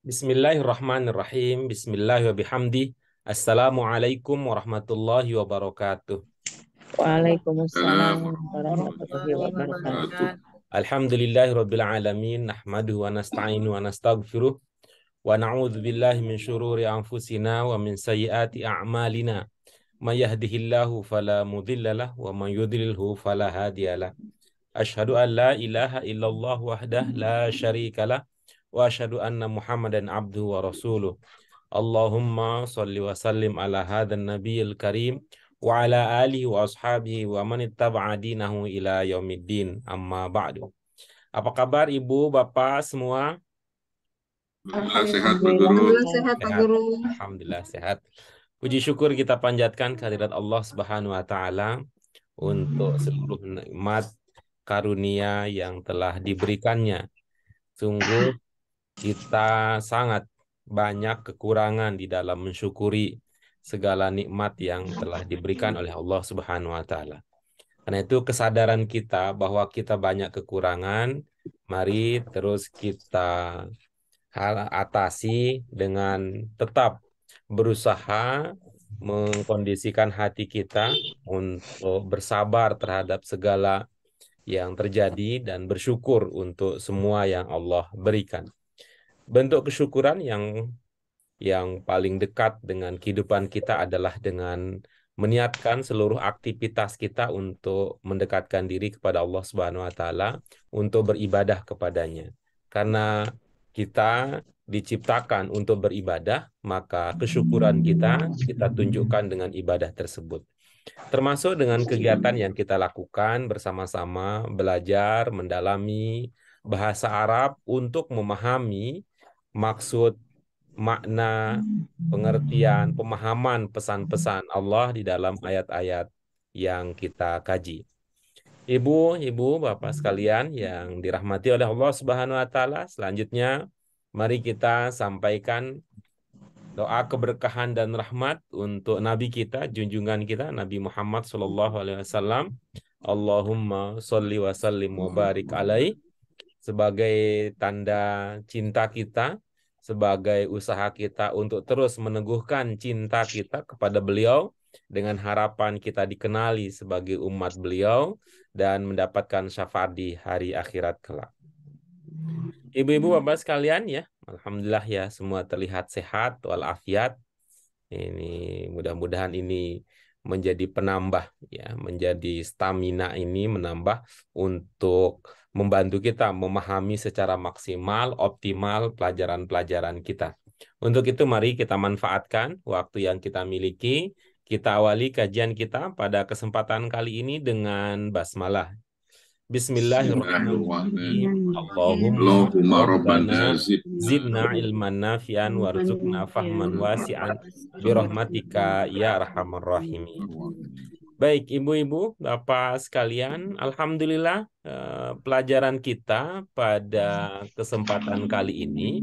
Bismillahirrahmanirrahim. Bismillahirrahmanirrahim. Assalamualaikum warahmatullahi wabarakatuh. Waalaikumsalam warahmatullahi Warahmatullahi wabarakatuh. wabarakatuh. Alhamdulillahirabbil alamin. Nahmaduhu wa nasta'inu wa nastaghfiruh wa na'udzu billahi min syururi anfusina wa min sayyiati a'malina. May yahdihillahu fala mudhillalah wa may yudlilhu fala hadiyalah. Asyhadu an la ilaha illallah wahdah la syarikalah wa asyhadu anna Muhammadan abduhu wa rasuluh. Allahumma salli wa sallim ala hadan nabiyil karim wa ala alihi wa ashabihi wa man ittaba'a dinahu ila yaumiddin, amma ba'du. Apa kabar Ibu, Bapak semua? Alhamdulillah sehat, Pak Guru. Alhamdulillah Sehat Pak Sehat. Guru. Alhamdulillah sehat. Puji syukur kita panjatkan kehadirat Allah Subhanahu wa taala untuk seluruh nikmat karunia yang telah diberikannya. Sungguh kita sangat banyak kekurangan di dalam mensyukuri segala nikmat yang telah diberikan oleh Allah Subhanahu wa taala. Karena itu kesadaran kita bahwa kita banyak kekurangan, mari terus kita atasi dengan tetap berusaha mengkondisikan hati kita untuk bersabar terhadap segala yang terjadi dan bersyukur untuk semua yang Allah berikan. Bentuk kesyukuran yang paling dekat dengan kehidupan kita adalah dengan meniatkan seluruh aktivitas kita untuk mendekatkan diri kepada Allah Subhanahu wa taala, untuk beribadah kepadanya. Karena kita diciptakan untuk beribadah, maka kesyukuran kita tunjukkan dengan ibadah tersebut. Termasuk dengan kegiatan yang kita lakukan bersama-sama, belajar, mendalami bahasa Arab untuk memahami maksud, makna, pengertian, pemahaman pesan-pesan Allah di dalam ayat-ayat yang kita kaji. Ibu, Bapak sekalian yang dirahmati oleh Allah Subhanahu wa taala, selanjutnya mari kita sampaikan doa keberkahan dan rahmat untuk Nabi kita, junjungan kita, Nabi Muhammad SAW. Allahumma sholli wa sallim wa barik alaih, sebagai tanda cinta kita, sebagai usaha kita untuk terus meneguhkan cinta kita kepada beliau, dengan harapan kita dikenali sebagai umat beliau dan mendapatkan syafaat di hari akhirat kelak. Ibu-ibu, Bapak sekalian ya, alhamdulillah ya, semua terlihat sehat walafiat. Ini mudah-mudahan ini menjadi penambah ya, menjadi stamina ini menambah untuk membantu kita memahami secara maksimal, optimal pelajaran-pelajaran kita. Untuk itu mari kita manfaatkan waktu yang kita miliki. Kita awali kajian kita pada kesempatan kali ini dengan basmalah. Bismillahirrahmanirrahim. Allahumma Allahumma Rabbana rabbana zidna ilman nafi'an warzuqna fahman wasi'an birahmatika ya arhamar rahimin. Baik, ibu-ibu, bapak sekalian, alhamdulillah pelajaran kita pada kesempatan kali ini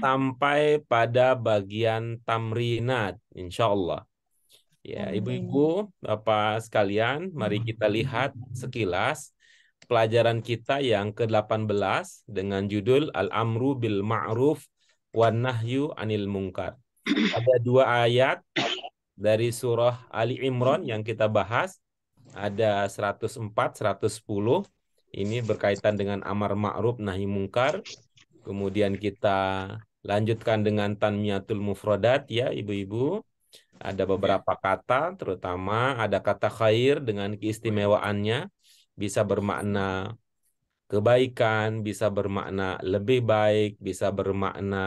sampai pada bagian tamrinat, insya Allah. Ya, ibu-ibu, bapak sekalian, mari kita lihat sekilas pelajaran kita yang ke-18 dengan judul Al-Amru bil Ma'ruf wan Nahyu anil Munkar. Ada dua ayat dari surah Ali Imran yang kita bahas, ada 104, 110. Ini berkaitan dengan amar ma'ruf nahi munkar. Kemudian kita lanjutkan dengan tanmiyatul mufradat ya ibu-ibu. Ada beberapa kata, terutama ada kata khair dengan keistimewaannya, bisa bermakna kebaikan, bisa bermakna lebih baik, bisa bermakna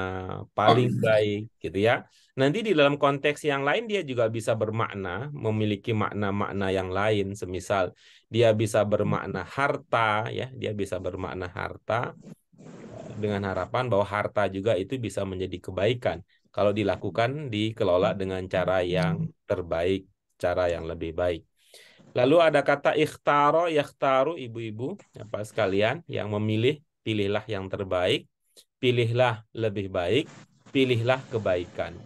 paling baik, gitu ya. Nanti di dalam konteks yang lain dia juga bisa bermakna, memiliki makna-makna yang lain. Semisal dia bisa bermakna harta, ya, dia bisa bermakna harta dengan harapan bahwa harta juga itu bisa menjadi kebaikan kalau dilakukan, dikelola dengan cara yang terbaik, cara yang lebih baik. Lalu ada kata ikhtaro, yakhtaru, ibu-ibu, apa sekalian, yang memilih, pilihlah yang terbaik, pilihlah lebih baik, pilihlah kebaikan.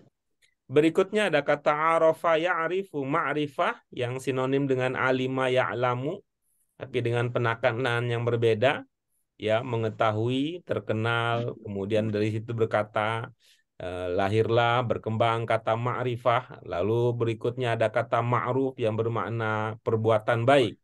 Berikutnya ada kata arafa ya'rifu ma'rifah, yang sinonim dengan alima ya'lamu, tapi dengan penekanan yang berbeda. ya, mengetahui, terkenal, kemudian dari situ berkata, lahirlah, berkembang kata ma'rifah, lalu berikutnya ada kata ma'ruf yang bermakna perbuatan baik.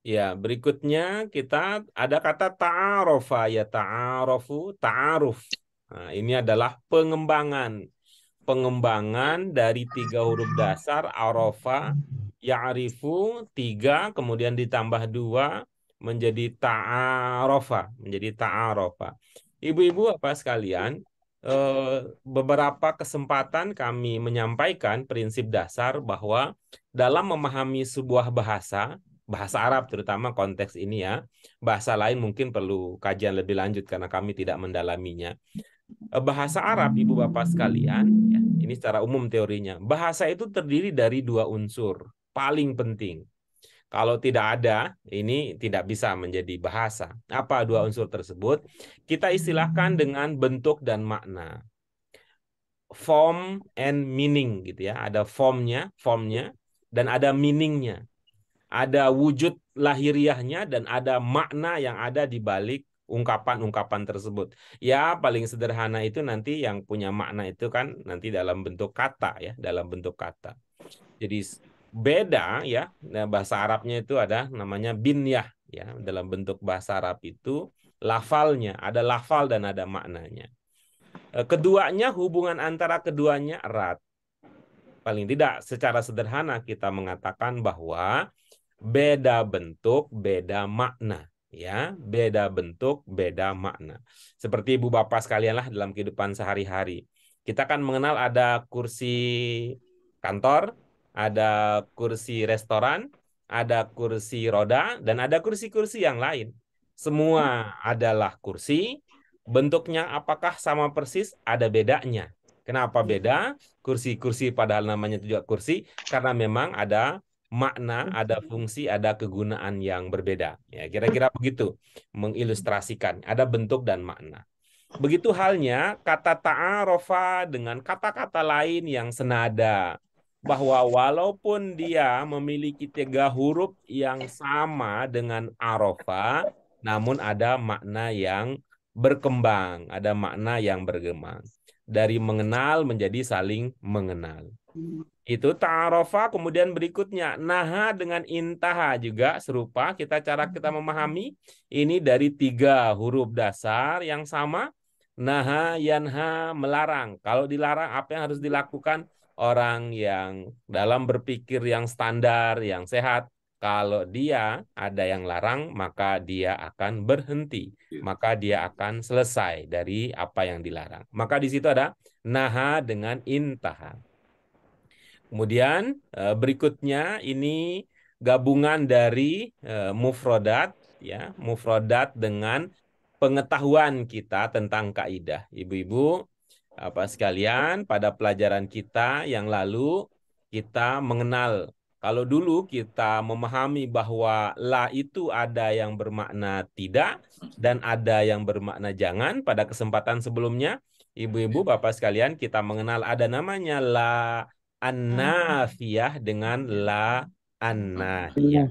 Ya, berikutnya kita ada kata ta'arofa, ya ta'arofu, ta'aruf. Nah, ini adalah pengembangan dari 3 huruf dasar arofa, ya'rifu, 3, kemudian ditambah 2 menjadi ta'arofa, menjadi ta'arofa. Ibu-ibu apa sekalian, beberapa kesempatan kami menyampaikan prinsip dasar bahwa dalam memahami sebuah bahasa Arab terutama konteks ini ya, bahasa lain mungkin perlu kajian lebih lanjut karena kami tidak mendalaminya. Bahasa Arab, ibu bapak sekalian, ya, ini secara umum teorinya. Bahasa itu terdiri dari 2 unsur paling penting. Kalau tidak ada, ini tidak bisa menjadi bahasa. Apa 2 unsur tersebut? Kita istilahkan dengan bentuk dan makna. Form and meaning gitu ya. Ada formnya, dan ada meaningnya. Ada wujud lahiriahnya dan ada makna yang ada di balik ungkapan-ungkapan tersebut. Ya, paling sederhana itu nanti yang punya makna itu kan nanti dalam bentuk kata ya, dalam bentuk kata. Jadi beda ya, nah, bahasa Arabnya itu ada namanya binyah ya, dalam bentuk bahasa Arab itu lafalnya, ada lafal dan ada maknanya. Keduanya, hubungan antara keduanya erat. Paling tidak secara sederhana kita mengatakan bahwa beda bentuk, beda makna, ya, beda bentuk, beda makna. Seperti ibu bapak sekalian lah dalam kehidupan sehari-hari. Kita kan mengenal ada kursi kantor, ada kursi restoran, ada kursi roda, dan ada kursi-kursi yang lain. Semua adalah kursi, bentuknya apakah sama persis? Ada bedanya. Kenapa beda? Kursi-kursi padahal namanya juga kursi, karena memang ada makna, ada fungsi, ada kegunaan yang berbeda. Ya, kira-kira begitu mengilustrasikan. Ada bentuk dan makna. Begitu halnya kata ta'arofa dengan kata-kata lain yang senada. Bahwa walaupun dia memiliki 3 huruf yang sama dengan arofa, namun ada makna yang berkembang, ada makna yang bergema. Dari mengenal menjadi saling mengenal. Itu ta'arofa, kemudian berikutnya naha dengan intaha juga serupa cara kita memahami ini dari 3 huruf dasar yang sama. Naha, yanha, melarang. Kalau dilarang apa yang harus dilakukan? Orang yang dalam berpikir yang standar, yang sehat, kalau dia ada yang larang, maka dia akan berhenti. Maka dia akan selesai dari apa yang dilarang. Maka di situ ada naha dengan intaha. Kemudian berikutnya ini gabungan dari mufrodat ya, mufrodat dengan pengetahuan kita tentang kaidah. Ibu-ibu apa sekalian, pada pelajaran kita yang lalu kita mengenal, kalau dulu kita memahami bahwa la itu ada yang bermakna tidak dan ada yang bermakna jangan. Pada kesempatan sebelumnya, ibu-ibu bapak sekalian, kita mengenal ada namanya la an-nafiyah dengan la an-nahiyah.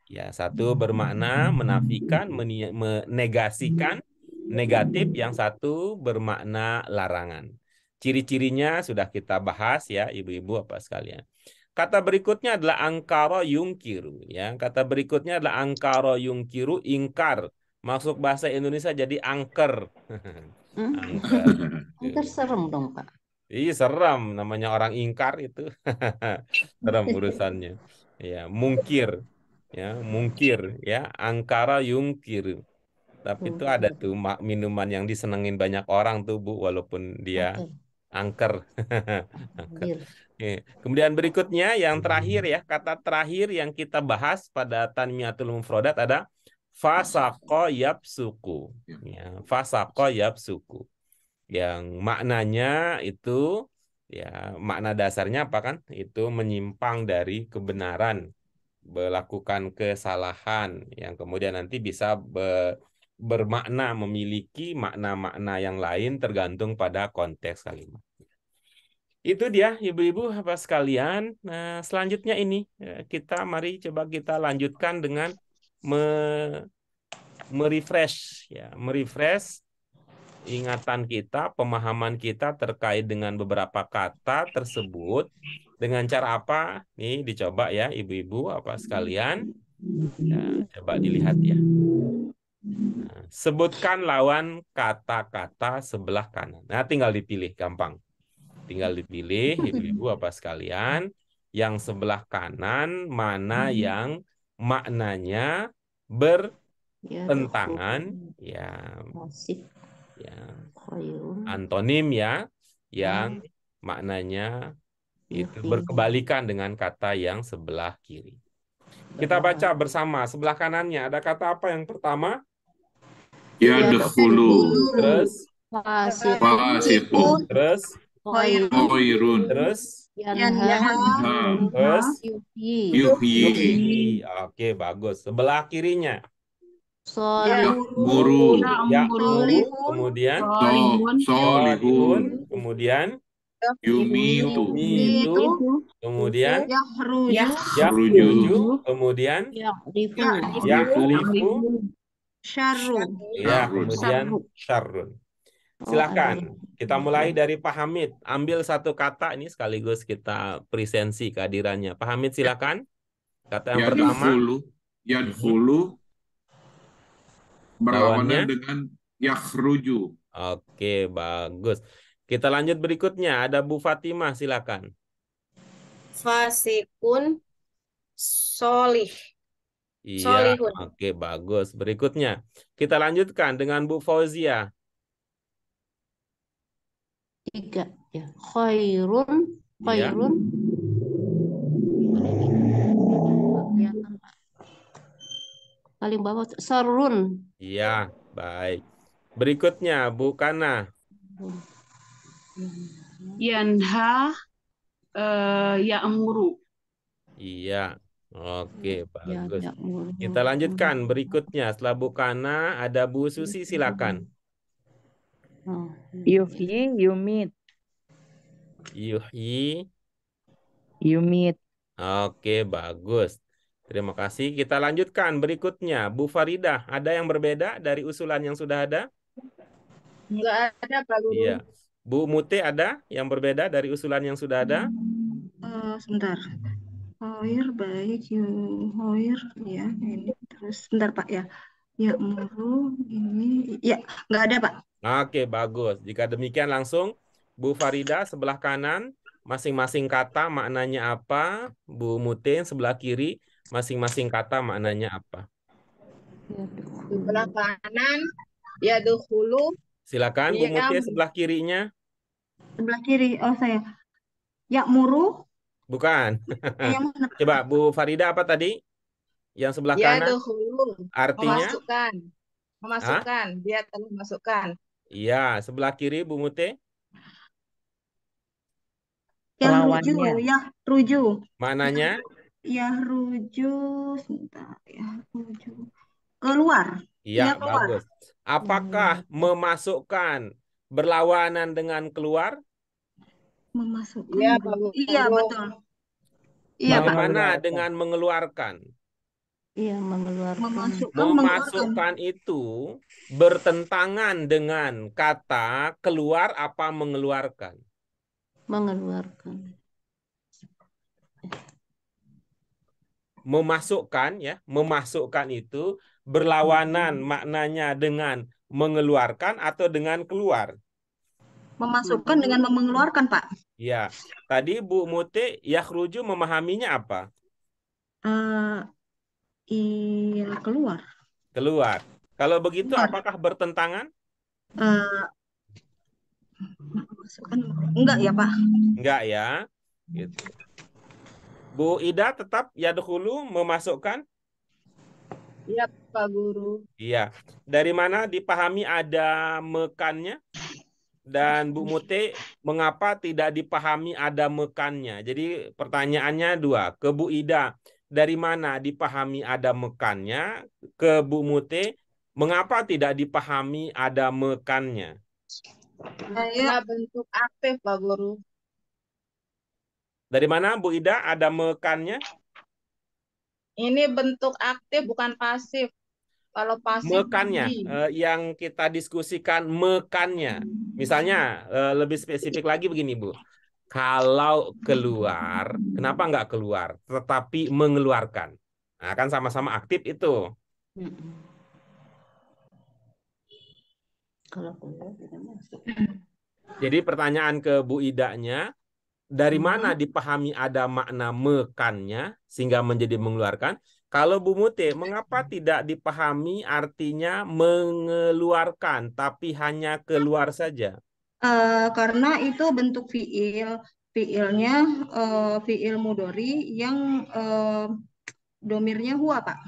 Ya, satu bermakna menafikan, menegasikan negatif, yang satu bermakna larangan. Ciri-cirinya sudah kita bahas ya, ibu-ibu apa sekalian. Kata berikutnya adalah angkara yungkiru ya. Kata berikutnya adalah angkara yungkiru, ingkar. Masuk bahasa Indonesia jadi angker. Angker. Angker serem dong, Pak. Iya, seram namanya orang ingkar itu. Seram urusannya. Ya, mungkir. Ya, mungkir ya, angkara yungkir. Tapi itu ada tuh minuman yang disenengin banyak orang tuh Bu, walaupun dia angker. Angker. Kemudian berikutnya yang terakhir ya, kata terakhir yang kita bahas pada tanmiyatul mufrodat ada fasaqo yabsuku. Ya, fasaqo yabsuku. Yang maknanya itu ya, makna dasarnya apa kan? Itu menyimpang dari kebenaran, melakukan kesalahan yang kemudian nanti bisa bermakna, memiliki makna-makna yang lain tergantung pada konteks kalimat. Itu dia ibu-ibu apa sekalian. Nah, selanjutnya ini kita mari coba kita lanjutkan dengan merefresh ya, merefresh ingatan kita, pemahaman kita terkait dengan beberapa kata tersebut dengan cara apa? Nih dicoba ya ibu-ibu apa sekalian. Ya, coba dilihat ya. Nah, sebutkan lawan kata-kata sebelah kanan. Nah, tinggal dipilih, gampang. Tinggal dipilih ibu-ibu apa sekalian. Yang sebelah kanan mana yang maknanya bertentangan ya, Masih ya khairun. antonim ya, yang maknanya itu berkebalikan dengan kata yang sebelah kiri. Kita baca bersama. Sebelah kanannya ada kata apa yang pertama? Yadkhulu Terus, fasiqun terus, khairun terus, yanha terus, yuhyi yuhyi Oke, bagus. Sebelah kirinya. ya'muru Ya'muru, kemudian solihun solihun, kemudian yumitu yumitu, kemudian yakhruju yakhruju, kemudian ya'rifu ya'rifu, ya, syarrun. kemudian syarrun. Silakan. Kita mulai dari Pak Hamid. Ambil satu kata ini sekaligus kita presensi kehadirannya. Pak Hamid silakan. Kata yang pertama. Yadkhulu berlawanan Lawannya? dengan yakhruju. Oke, bagus. Kita lanjut berikutnya. Ada Bu Fatimah, silakan. Fasikun solih. Iya, Solihun. oke, bagus. Berikutnya, kita lanjutkan dengan Bu Fauzia. 3 ya. Khairun Iya. Kelihatan, Pak. Paling bawah sarun. Iya, baik. Berikutnya, Bu Kana. Yanha ya'muru. Iya, oke, bagus. ya'muru. Kita lanjutkan berikutnya. Setelah Bu Kana, ada Bu Susi, silakan. Yuhyi, yumit. Yuhyi. Yumit. Oke, bagus. Terima kasih. Kita lanjutkan berikutnya. Bu Faridah, ada yang berbeda dari usulan yang sudah ada? Enggak ada, Pak Guru. Iya. Bu Mute, ada yang berbeda dari usulan yang sudah ada? Sebentar. Hoir baik, hoir ya ini terus sebentar Pak ya. Ya muru ini ya nggak ada Pak. Oke, bagus. Jika demikian langsung Bu Farida sebelah kanan, masing-masing kata maknanya apa? Bu Mute sebelah kiri, masing-masing kata maknanya apa? Sebelah kanan yadkhulu. Silakan Bu Iya, Mute sebelah kirinya. Sebelah kiri. Oh saya. Ya muru. Bukan. Yang mana? Coba Bu Farida apa tadi? Yang sebelah kanan Yadkhulu. artinya? Memasukkan. Dia telah masukkan. Iya, sebelah kiri Bu Mute. Yang Lawannya. ruju ya ruju. Maknanya? Ya ruju sebentar ya ruju. Keluar. Iya, Ya, keluar. bagus. Apakah memasukkan berlawanan dengan keluar? Memasukkan. Iya, Pak Guru. Iya betul. Iya Pak. Bagaimana dengan mengeluarkan? Iya, mengeluarkan. Memasukkan itu bertentangan dengan kata keluar apa mengeluarkan? Mengeluarkan. Memasukkan ya, memasukkan itu berlawanan maknanya dengan mengeluarkan atau dengan keluar? Memasukkan dengan mengeluarkan Pak. Ya, tadi Bu Mute yakhruju memahaminya apa? Iya keluar. Keluar. Kalau begitu Keluar. apakah bertentangan? Memasukkan enggak ya Pak? Enggak ya. Gitu. Bu Ida tetap yadkhulu memasukkan? Iya, Pak Guru. Iya. Dari mana dipahami ada mekannya? Dan Bu Mute, mengapa tidak dipahami ada mekannya? Jadi pertanyaannya dua. Ke Bu Ida, dari mana dipahami ada mekannya? Ke Bu Mute, mengapa tidak dipahami ada mekannya? Karena bentuk aktif, Pak Guru. Dari mana Bu Ida ada mekannya? Ini bentuk aktif bukan pasif. Kalau pasif Mekannya, di. yang kita diskusikan mekannya. Misalnya lebih spesifik lagi begini, Bu. Kalau keluar, kenapa nggak keluar, tetapi mengeluarkan? Nah, kan sama-sama aktif itu. Kalau keluar tidak masuk. Jadi pertanyaan ke Bu Idanya, dari mana dipahami ada makna mekannya sehingga menjadi mengeluarkan? Kalau Bu Mute, mengapa tidak dipahami artinya mengeluarkan, tapi hanya keluar saja? Karena itu bentuk fiilnya fiil mudhari yang domirnya huwa, Pak.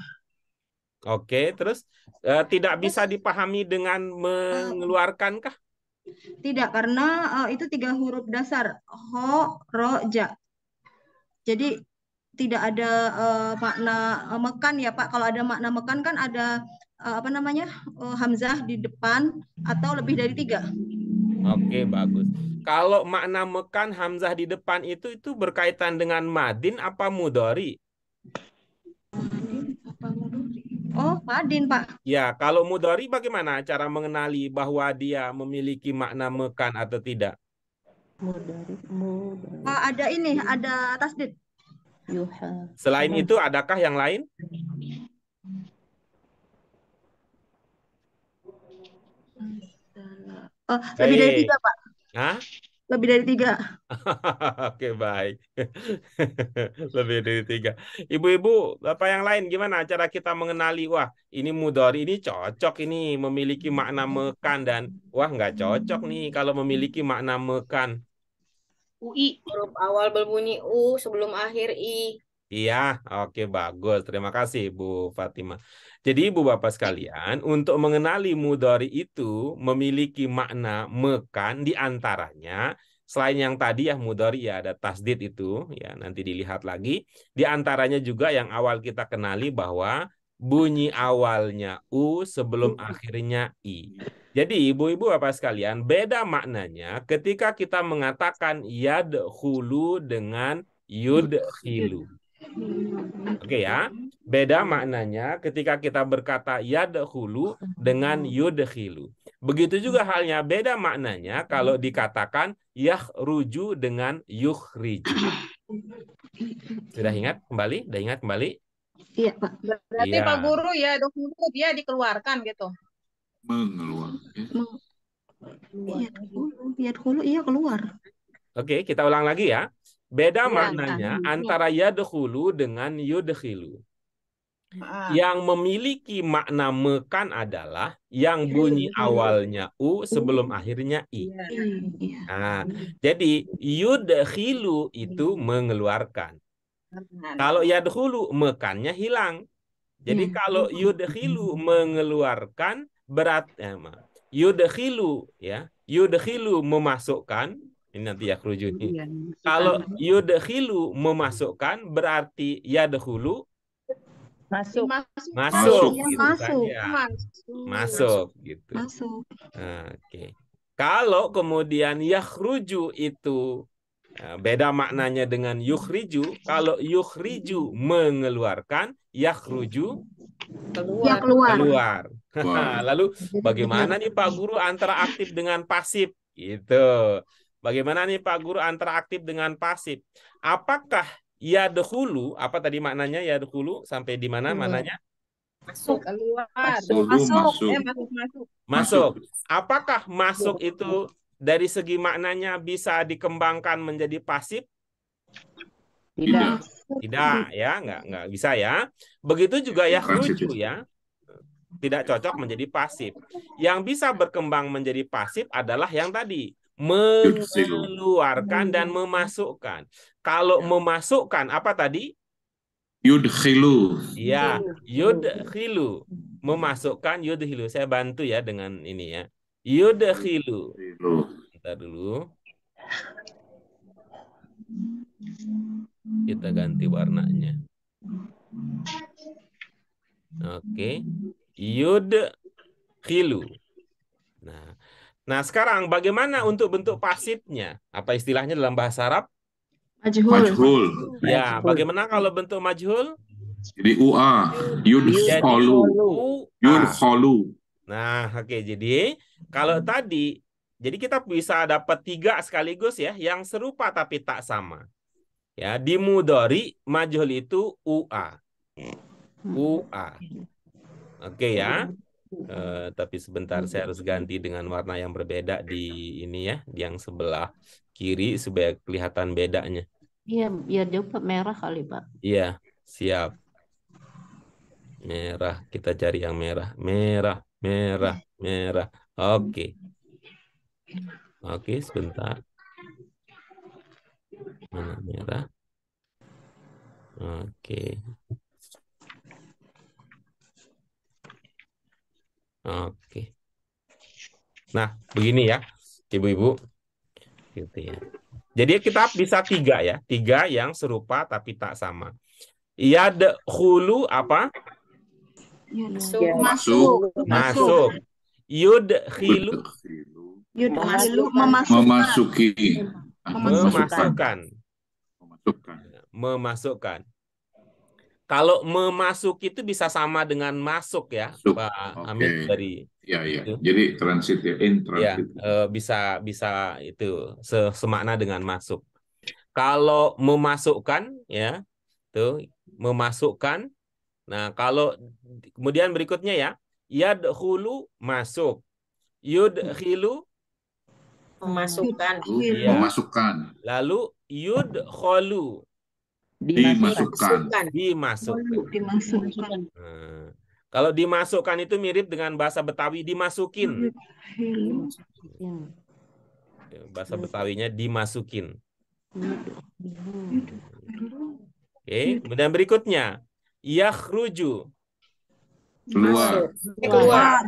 Oke, terus tidak bisa dipahami dengan mengeluarkan kah? Tidak, karena itu 3 huruf dasar, ho, ro, ja. Jadi tidak ada makna mekan ya, Pak. Kalau ada makna mekan kan ada hamzah di depan atau lebih dari 3. Oke, bagus. Kalau makna mekan hamzah di depan itu berkaitan dengan madin apa mudhari? Oh, madin, Pak. Ya, kalau mudhari bagaimana cara mengenali bahwa dia memiliki makna mekan atau tidak? Mudhari. Ada tasdid. Yuha. Selain itu, adakah yang lain? Lebih dari 3, Pak. Hah? Lebih dari 3. Oke, baik. Lebih dari 3. Ibu-ibu, apa yang lain? Gimana cara kita mengenali, wah ini mudhari, ini cocok, ini memiliki makna mekan, dan wah nggak cocok nih kalau memiliki makna mekan. UI, huruf awal berbunyi U, sebelum akhir I. Iya, oke, bagus. Terima kasih, Bu Fatimah. Jadi, Ibu Bapak sekalian, untuk mengenali mudhari itu memiliki makna mekan di antaranya, selain yang tadi ya mudhari ya ada tasdid itu, ya nanti dilihat lagi. Di antaranya juga yang awal kita kenali bahwa bunyi awalnya U sebelum akhirnya I. Jadi, Ibu-ibu Bapak sekalian, beda maknanya ketika kita mengatakan yadkhulu dengan yudkhilu. Oke ya, beda maknanya ketika kita berkata yadkhulu dengan yudkhilu. Begitu juga halnya beda maknanya kalau dikatakan yakhruju dengan yukhriju. Sudah ingat kembali? Sudah ingat kembali? Iya, Pak. Berarti Iya. Pak Guru ya dulu dia dikeluarkan gitu. Mengeluarkan. Yadkhulu, iya keluar. Oke, kita ulang lagi ya. Beda Iya, maknanya antara yadkhulu dengan yudkhilu. Yang memiliki makna mekan adalah yang bunyi awalnya U sebelum akhirnya I. Nah, jadi yudkhilu itu mengeluarkan. Kalau yadkhulu mekannya hilang. Jadi kalau yudkhilu mengeluarkan berarti yudkhilu ya, yudkhilu memasukkan. Ini nanti yakhruju ini. Kalau yudkhilu memasukkan berarti yadkhulu Masuk. masuk Iya, gitu masuk. saja. Masuk gitu. Masuk. Oke. Kalau kemudian yakhruju itu beda maknanya dengan yukhriju. Kalau yukhriju mengeluarkan, yakhruju Ya, keluar. keluar. Wah. Lalu bagaimana nih Pak Guru antara aktif dengan pasif? Gitu. Bagaimana nih Pak Guru antara aktif dengan pasif? Apakah yadkhulu, apa tadi maknanya yadkhulu? Sampai di mana maknanya? Masuk, keluar. Masuk. Masuk. Apakah masuk itu dari segi maknanya bisa dikembangkan menjadi pasif? Tidak. Tidak ya, nggak bisa ya. Begitu juga yakhruju ya. Tidak cocok menjadi pasif. Yang bisa berkembang menjadi pasif adalah yang tadi, mengeluarkan dan memasukkan. Kalau memasukkan apa tadi? Yudkhilu. Ya, yudkhilu. Memasukkan yudkhilu. Saya bantu ya dengan ini ya. Yudkhilu. Kita dulu. Kita ganti warnanya. Oke. Yudkhilu. Nah, sekarang bagaimana untuk bentuk pasifnya? Apa istilahnya dalam bahasa Arab? Majhul. Majhul. Ya, bagaimana kalau bentuk majhul? Jadi UA. Jadi Yudkholu. UA. Yudkholu. Nah, oke. Jadi kalau tadi, jadi kita bisa dapat 3 sekaligus ya, yang serupa tapi tak sama. Ya, di mudhari majhul itu UA. UA. Oke ya. Tapi sebentar saya harus ganti dengan warna yang berbeda di ini ya, di yang sebelah kiri supaya kelihatan bedanya. Iya, biar juga merah kali, Pak. Iya, siap. Merah, kita cari yang merah. Merah, merah, merah. Oke. Oke, sebentar. Mana merah? Oke. Oke. Nah, begini ya, ibu-ibu. Gitu ya. Jadi kita bisa 3 ya. 3 yang serupa tapi tak sama. Yadkhulu apa? Masuk. Masuk. Masuk. Yudkhilu Yudkhilu. Yudkhilu memasukkan. Memasuki. memasukkan. Memasukkan. Memasukkan. Kalau memasuk itu bisa sama dengan masuk ya, Masuk. Pak Oke. Hamid dari Ya, ya. itu. Jadi transit ya, in Ya, transit. bisa itu semakna dengan masuk. Kalau memasukkan ya, tuh memasukkan. Nah, kalau kemudian berikutnya ya, yadkhulu masuk. Yudkhilu Memasukkan. Iya. Memasukkan. lalu yudkholu Dimasukkan. dimasukkan. Dimasukkan. Nah, kalau dimasukkan itu mirip dengan bahasa Betawi dimasukin. Bahasa Betawinya dimasukin. Oke, kemudian berikutnya yakhruju Keluar. Keluar.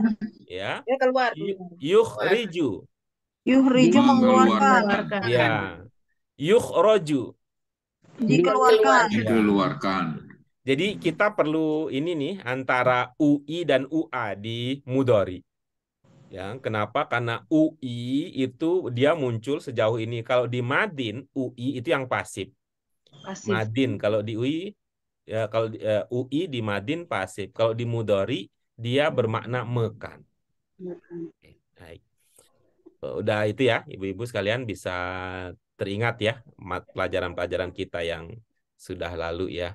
ya. Ya keluar. Yukhriju Yuhriju mengeluarkan. ya. Yukhraju. Dikeluarkan. Dikeluarkan. Jadi kita perlu ini nih antara UI dan UA di mudhari. Ya, kenapa? Karena UI itu dia muncul sejauh ini. Kalau di madin, UI itu yang pasif. Madin kalau di UI ya kalau UI di madin pasif. Kalau di mudhari dia bermakna mekan. Oke, baik. Udah itu ya, ibu-ibu sekalian bisa teringat ya pelajaran-pelajaran kita yang sudah lalu ya.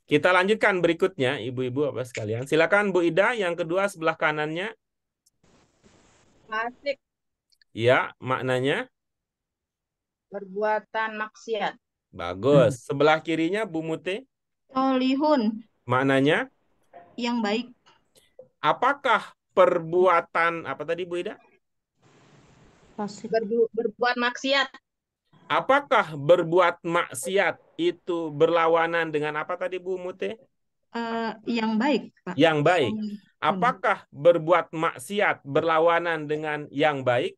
Kita lanjutkan berikutnya, ibu-ibu apa sekalian. Silakan Bu Ida, yang kedua sebelah kanannya. Fasik, Ya, maknanya perbuatan maksiat. bagus. Sebelah kirinya Bu Mute, Solihun. maknanya Yang baik. apakah perbuatan apa tadi Bu Ida? Berbuat maksiat. Apakah berbuat maksiat itu berlawanan dengan apa tadi Bu Mute? Yang baik, Pak. Yang baik. Apakah berbuat maksiat berlawanan dengan yang baik?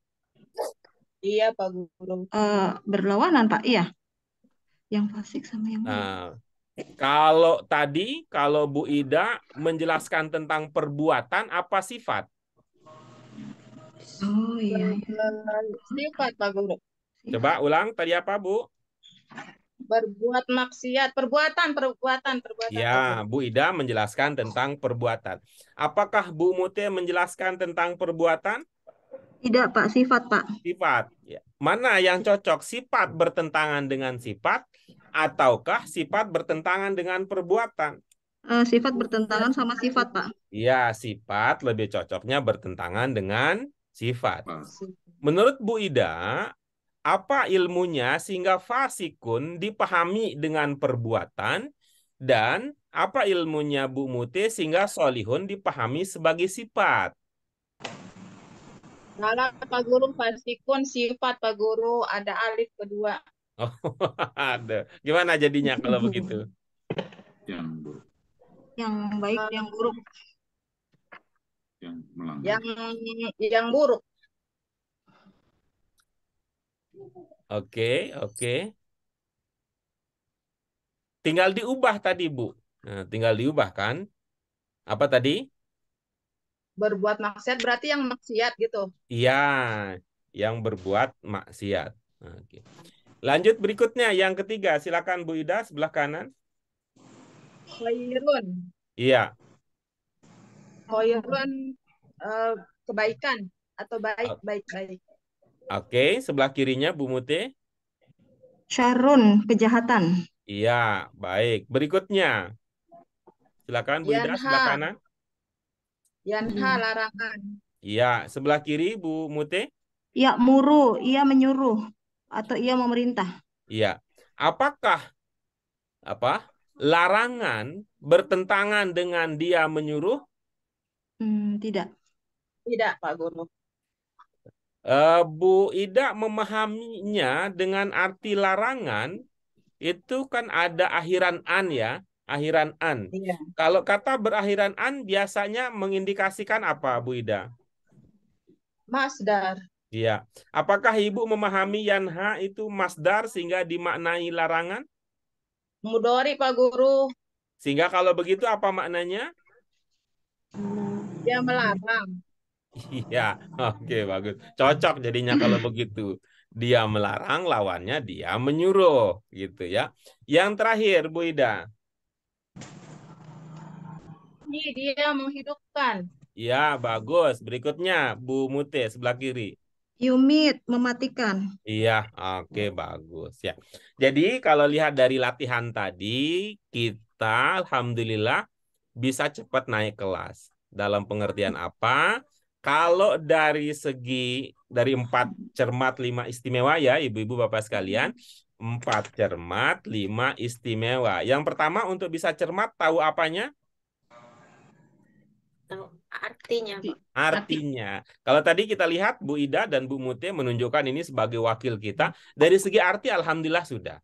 Iya, Pak Guru. Berlawanan, Pak. Iya. Yang fasik sama yang baik. Nah, kalau Bu Ida menjelaskan tentang perbuatan apa sifat? Oh iya. Sifat, Pak Guru. Coba ulang tadi apa Bu? Berbuat maksiat. Perbuatan. Ya, Bu Ida menjelaskan tentang perbuatan. Apakah Bu Mute menjelaskan tentang perbuatan? Tidak, Pak. Sifat, Pak. Sifat. Ya. Mana yang cocok? Sifat bertentangan dengan sifat ataukah sifat bertentangan dengan perbuatan? Sifat bertentangan sama sifat, Pak. Ya, sifat lebih cocoknya bertentangan dengan sifat. Menurut Bu Ida, apa ilmunya sehingga fasikun dipahami dengan perbuatan dan apa ilmunya Bu Mute sehingga solihun dipahami sebagai sifat? Salah, Pak Guru. Fasikun sifat, Pak Guru. Ada alif kedua. Oh, ada. Gimana jadinya kalau begitu? Yang buruk. Yang baik, yang buruk. Yang melanggar. Yang buruk. Oke. Tinggal diubah tadi, Bu. Nah, tinggal diubah kan? Apa tadi? Berbuat maksiat berarti yang maksiat gitu. Iya, yang berbuat maksiat. Oke. Lanjut berikutnya, yang ketiga. Silakan Bu Ida, sebelah kanan. Khairun. Iya. Khairun kebaikan atau baik, O- baik, baik. Oke, sebelah kirinya Bu Mute. Syarrun, kejahatan. Iya, baik. Berikutnya, silakan Bu Ida sebelah Yanha, kanan. yanha larangan. Iya, sebelah kiri Bu Mute. Ya'muru, ia menyuruh atau ia memerintah. Iya. Apakah larangan bertentangan dengan dia menyuruh? Tidak. Tidak, Pak Guru. Bu Ida memahaminya dengan arti larangan itu kan ada akhiran an ya, akhiran an. Iya. Kalau kata berakhiran an biasanya mengindikasikan apa, Bu Ida? Masdar. Iya. Apakah Ibu memahami yanha itu masdar sehingga dimaknai larangan? Mudhari, Pak Guru. Sehingga kalau begitu apa maknanya? Dia melarang. Iya, oke bagus. Cocok jadinya kalau begitu. Dia melarang, lawannya dia menyuruh, gitu ya. Yang terakhir, Bu Ida. Ini dia menghidupkan. Ya, bagus. Berikutnya, Bu Mute, sebelah kiri. Yumit, mematikan. Iya, oke, bagus ya. Jadi kalau lihat dari latihan tadi, kita alhamdulillah bisa cepat naik kelas. Dalam pengertian apa? Kalau dari 4 cermat 5 istimewa ya, Ibu-ibu Bapak sekalian, 4 cermat 5 istimewa. Yang pertama untuk bisa cermat tahu apanya? Tahu artinya, Pak. Artinya. Kalau tadi kita lihat Bu Ida dan Bu Mute menunjukkan ini sebagai wakil kita. Dari segi arti alhamdulillah sudah.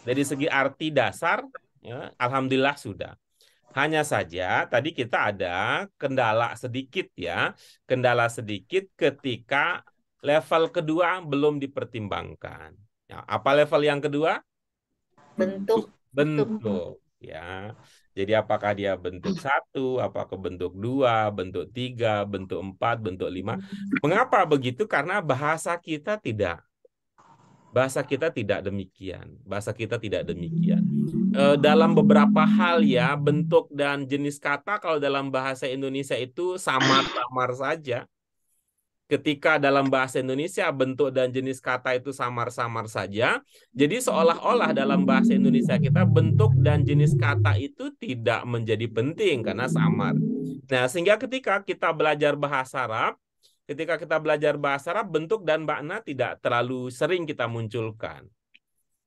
Dari segi arti dasar ya, alhamdulillah sudah. Hanya saja tadi kita ada kendala sedikit ya. Kendala sedikit ketika level kedua belum dipertimbangkan. Ya, apa level yang kedua? Bentuk. Bentuk ya. Jadi apakah dia bentuk 1, apakah bentuk 2, bentuk 3, bentuk 4, bentuk 5. Mengapa begitu? Karena bahasa kita tidak demikian. Bahasa kita tidak demikian. Dalam beberapa hal ya, bentuk dan jenis kata kalau dalam bahasa Indonesia itu samar-samar saja. Ketika dalam bahasa Indonesia bentuk dan jenis kata itu samar-samar saja, jadi seolah-olah dalam bahasa Indonesia kita bentuk dan jenis kata itu tidak menjadi penting karena samar. Nah, sehingga ketika kita belajar bahasa Arab, bentuk dan makna tidak terlalu sering kita munculkan.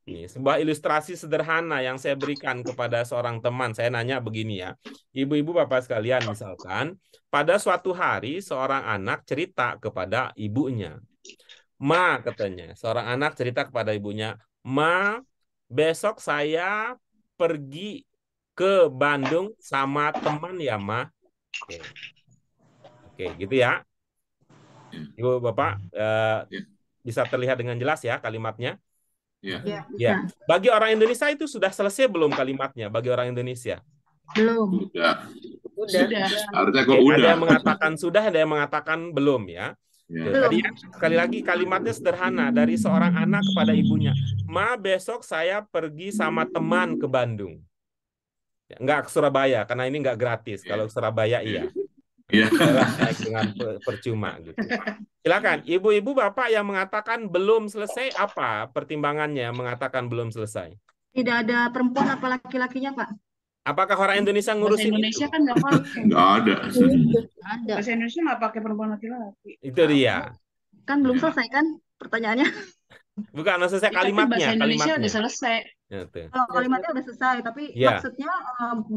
Ini sebuah ilustrasi sederhana yang saya berikan kepada seorang teman. Saya nanya begini ya, ibu-ibu bapak sekalian, misalkan pada suatu hari seorang anak cerita kepada ibunya. Ma, katanya, seorang anak cerita kepada ibunya, Ma, besok saya pergi ke Bandung sama teman ya, Ma. Oke, gitu ya. Ibu bapak bisa terlihat dengan jelas ya kalimatnya. Ya. Ya, bagi orang Indonesia itu sudah selesai belum kalimatnya? Bagi orang Indonesia? Belum. Udah. Artinya kok Oke, udah. ada yang mengatakan sudah, ada yang mengatakan belum ya. Ya. Tadi sekali lagi kalimatnya sederhana dari seorang anak kepada ibunya. Ma, besok saya pergi sama teman ke Bandung. Ya, enggak ke Surabaya karena ini enggak gratis. Kalau ke Surabaya iya. Iya. Naik dengan percuma gitu. Silakan, ibu-ibu bapak yang mengatakan belum selesai, apa pertimbangannya mengatakan belum selesai? Tidak ada perempuan apa laki-lakinya, Pak? Apakah orang Indonesia Bahasa ngurusin Indonesia itu? kan nggak pakai. Nggak ada. Ada. Bahasa Indonesia nggak pakai perempuan laki-laki. Itu dia. Kan belum selesai kan pertanyaannya? Bukan, selesai Ya, tapi kalimatnya. bahasa Indonesia Kalimatnya. udah selesai. Gitu. Kalau kalimatnya udah selesai, tapi Ya. maksudnya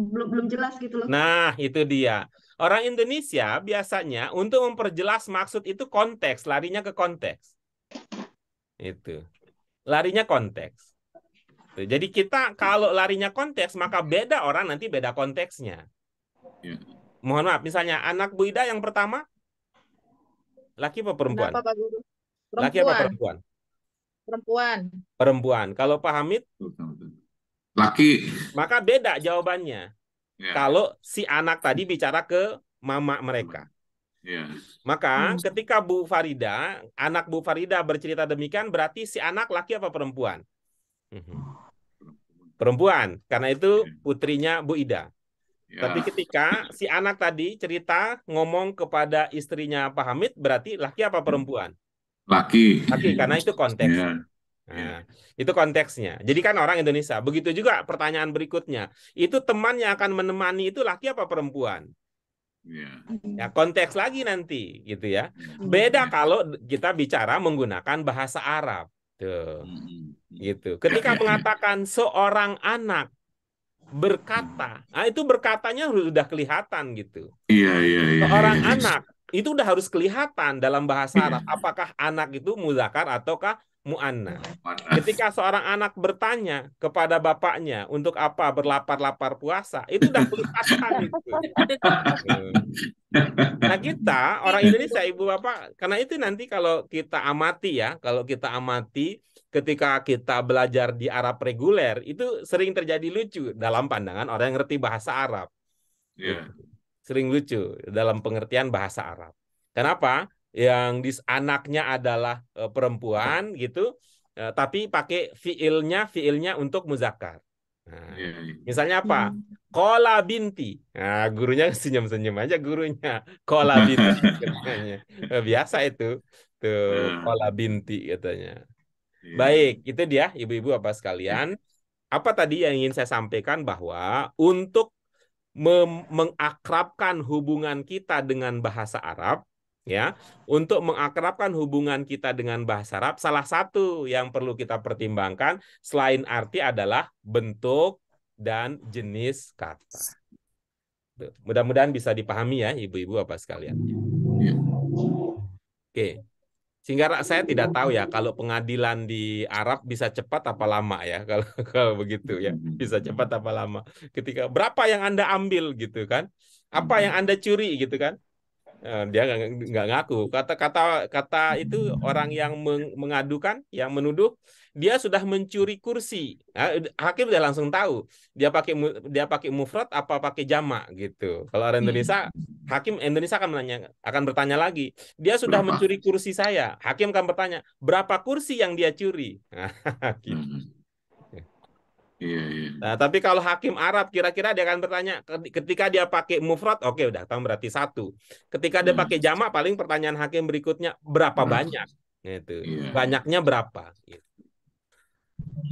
belum jelas gitu loh. Nah, itu dia. Orang Indonesia biasanya untuk memperjelas maksud itu konteks, larinya ke konteks. Itu. Larinya konteks. Tuh, jadi kita kalau larinya konteks, maka beda orang nanti beda konteksnya. Ya. Mohon maaf, misalnya anak Bu Ida yang pertama, laki apa perempuan? Kenapa, Pak Guru? Laki apa Perempuan. perempuan? Perempuan. Perempuan. Kalau Pak Hamid, Laki. maka beda jawabannya. Ya. Kalau si anak tadi bicara ke mama mereka. Ya. Maka ketika Bu Farida, anak Bu Farida bercerita demikian, berarti si anak laki apa perempuan? perempuan. Karena itu putrinya Bu Ida. Ya. Tapi ketika si anak tadi cerita ngomong kepada istrinya Pak Hamid, berarti laki apa perempuan? Laki. Laki, karena itu konteks. Ya. Nah, itu konteksnya. Jadi kan orang Indonesia. Begitu juga pertanyaan berikutnya. Itu teman yang akan menemani itu laki apa perempuan? Ya. Ya, konteks lagi nanti gitu ya. Beda kalau kita bicara menggunakan bahasa Arab. Tuh. Gitu. Ketika mengatakan seorang anak berkata, nah itu berkatanya sudah kelihatan gitu. Iya. Seorang anak itu udah harus kelihatan dalam bahasa Arab. Apakah anak itu muzakkar ataukah mu'annas. Ketika seorang anak bertanya kepada bapaknya untuk apa berlapar-lapar puasa, itu udah kelihatan gitu. Nah kita orang Indonesia ibu bapak, karena itu nanti kalau kita amati ya, ketika kita belajar di Arab reguler itu sering terjadi lucu dalam pandangan orang yang ngerti bahasa Arab. Ya. Sering lucu dalam pengertian bahasa Arab. Kenapa? Yang anaknya adalah perempuan gitu, tapi pakai fiilnya untuk muzakkar. Nah, misalnya apa? Kola binti. Nah, gurunya senyum-senyum aja gurunya. Kola binti katanya. Biasa itu. Tuh, kola binti katanya. Baik, itu dia ibu-ibu apa sekalian. Apa tadi yang ingin saya sampaikan bahwa untuk mengakrabkan hubungan kita dengan bahasa Arab, ya, untuk mengakrabkan hubungan kita dengan bahasa Arab, salah satu yang perlu kita pertimbangkan selain arti adalah bentuk dan jenis kata. Mudah-mudahan bisa dipahami ya ibu-ibu apa sekalian. Oke. Sehingga saya tidak tahu ya kalau pengadilan di Arab bisa cepat apa lama ya kalau begitu ya, bisa cepat apa lama. Ketika berapa yang Anda ambil gitu kan, apa yang Anda curi gitu kan, dia nggak ngaku. Kata itu orang yang mengadukan, yang menuduh, dia sudah mencuri kursi. Nah, hakim udah langsung tahu dia pakai mufrad apa pakai jamak gitu. Kalau orang Indonesia, hakim Indonesia akan bertanya lagi, dia sudah mencuri kursi saya. Hakim akan bertanya, berapa kursi yang dia curi? Gitu. Nah, tapi kalau hakim Arab kira-kira dia akan bertanya ketika dia pakai mufrad, oke udah tahu berarti satu. Ketika dia pakai jamak, paling pertanyaan hakim berikutnya berapa banyak? Gitu. Banyaknya berapa? Gitu.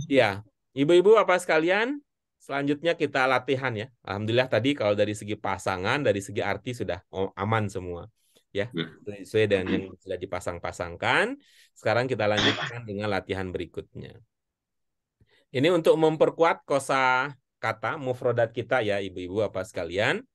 Ya, ibu-ibu apa sekalian, selanjutnya kita latihan ya. Alhamdulillah tadi kalau dari segi pasangan, dari segi arti sudah aman semua. Ya, sesuai dengan yang sudah dipasang-pasangkan. Sekarang kita lanjutkan dengan latihan berikutnya. Ini untuk memperkuat kosa kata mufrodat kita ya ibu-ibu apa sekalian.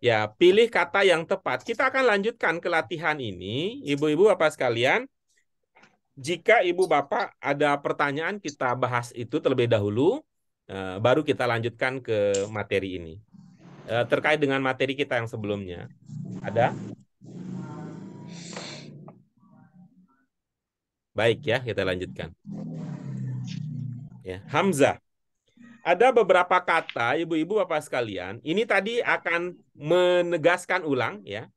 Ya, pilih kata yang tepat. Kita akan lanjutkan ke latihan ini, ibu-ibu apa sekalian. Jika ibu bapak ada pertanyaan, kita bahas itu terlebih dahulu, baru kita lanjutkan ke materi ini. Terkait dengan materi kita yang sebelumnya. Ada? Baik ya, kita lanjutkan. Ya, Hamzah. Ada beberapa kata, ibu-ibu bapak sekalian, ini tadi akan menegaskan ulang, ya,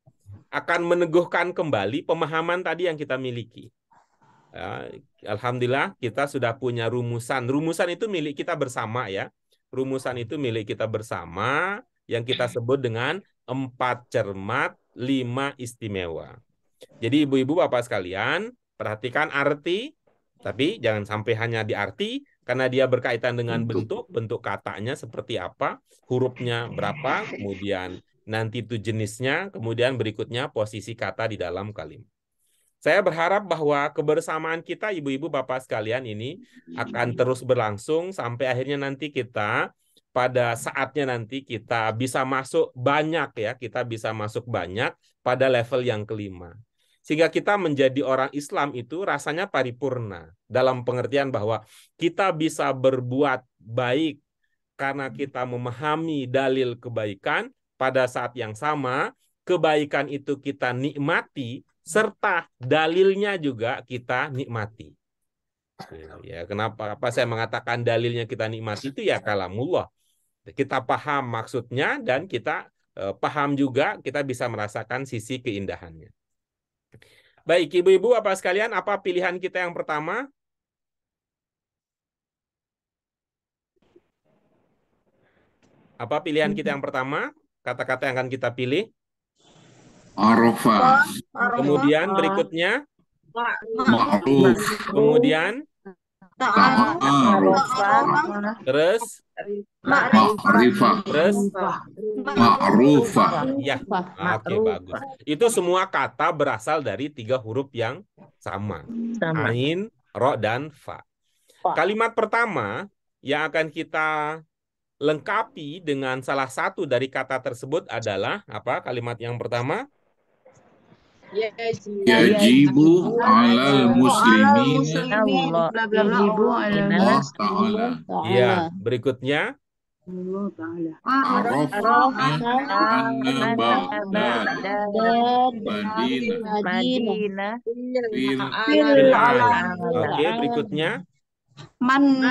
akan meneguhkan kembali pemahaman tadi yang kita miliki. Ya, alhamdulillah kita sudah punya rumusan. Rumusan itu milik kita bersama ya. Rumusan itu milik kita bersama yang kita sebut dengan 4 cermat, 5 istimewa. Jadi ibu-ibu bapak sekalian, perhatikan arti, tapi jangan sampai hanya di arti, karena dia berkaitan dengan bentuk katanya seperti apa, hurufnya berapa, kemudian nanti itu jenisnya, kemudian berikutnya posisi kata di dalam kalimat. Saya berharap bahwa kebersamaan kita ibu-ibu bapak sekalian ini akan terus berlangsung sampai akhirnya nanti kita pada saatnya nanti kita bisa masuk banyak ya, kita bisa masuk banyak pada level yang kelima. Sehingga kita menjadi orang Islam itu rasanya paripurna dalam pengertian bahwa kita bisa berbuat baik karena kita memahami dalil kebaikan, pada saat yang sama kebaikan itu kita nikmati serta dalilnya juga kita nikmati. Ya, kenapa saya mengatakan dalilnya kita nikmati itu ya kalamullah. Kita paham maksudnya dan kita paham juga kita bisa merasakan sisi keindahannya. Baik, ibu-ibu apa sekalian, apa pilihan kita yang pertama? Apa pilihan kita yang pertama? Kata-kata yang akan kita pilih. Arafah. Kemudian berikutnya, Ma'ruf. kemudian, Ta'aruf. terus, Ma'rifah. terus, Ma'rufah. ya. Oke, bagus. Itu semua kata berasal dari 3 huruf yang sama. Ain, ro, dan fa. Kalimat pertama yang akan kita lengkapi dengan salah satu dari kata tersebut adalah apa? Kalimat yang pertama? Yajibu alal muslimin Allah. Yajibu Allah Ta'ala. Ya, berikutnya. Arafna anna Baghdad Madinah fil alam. Oke, berikutnya. Man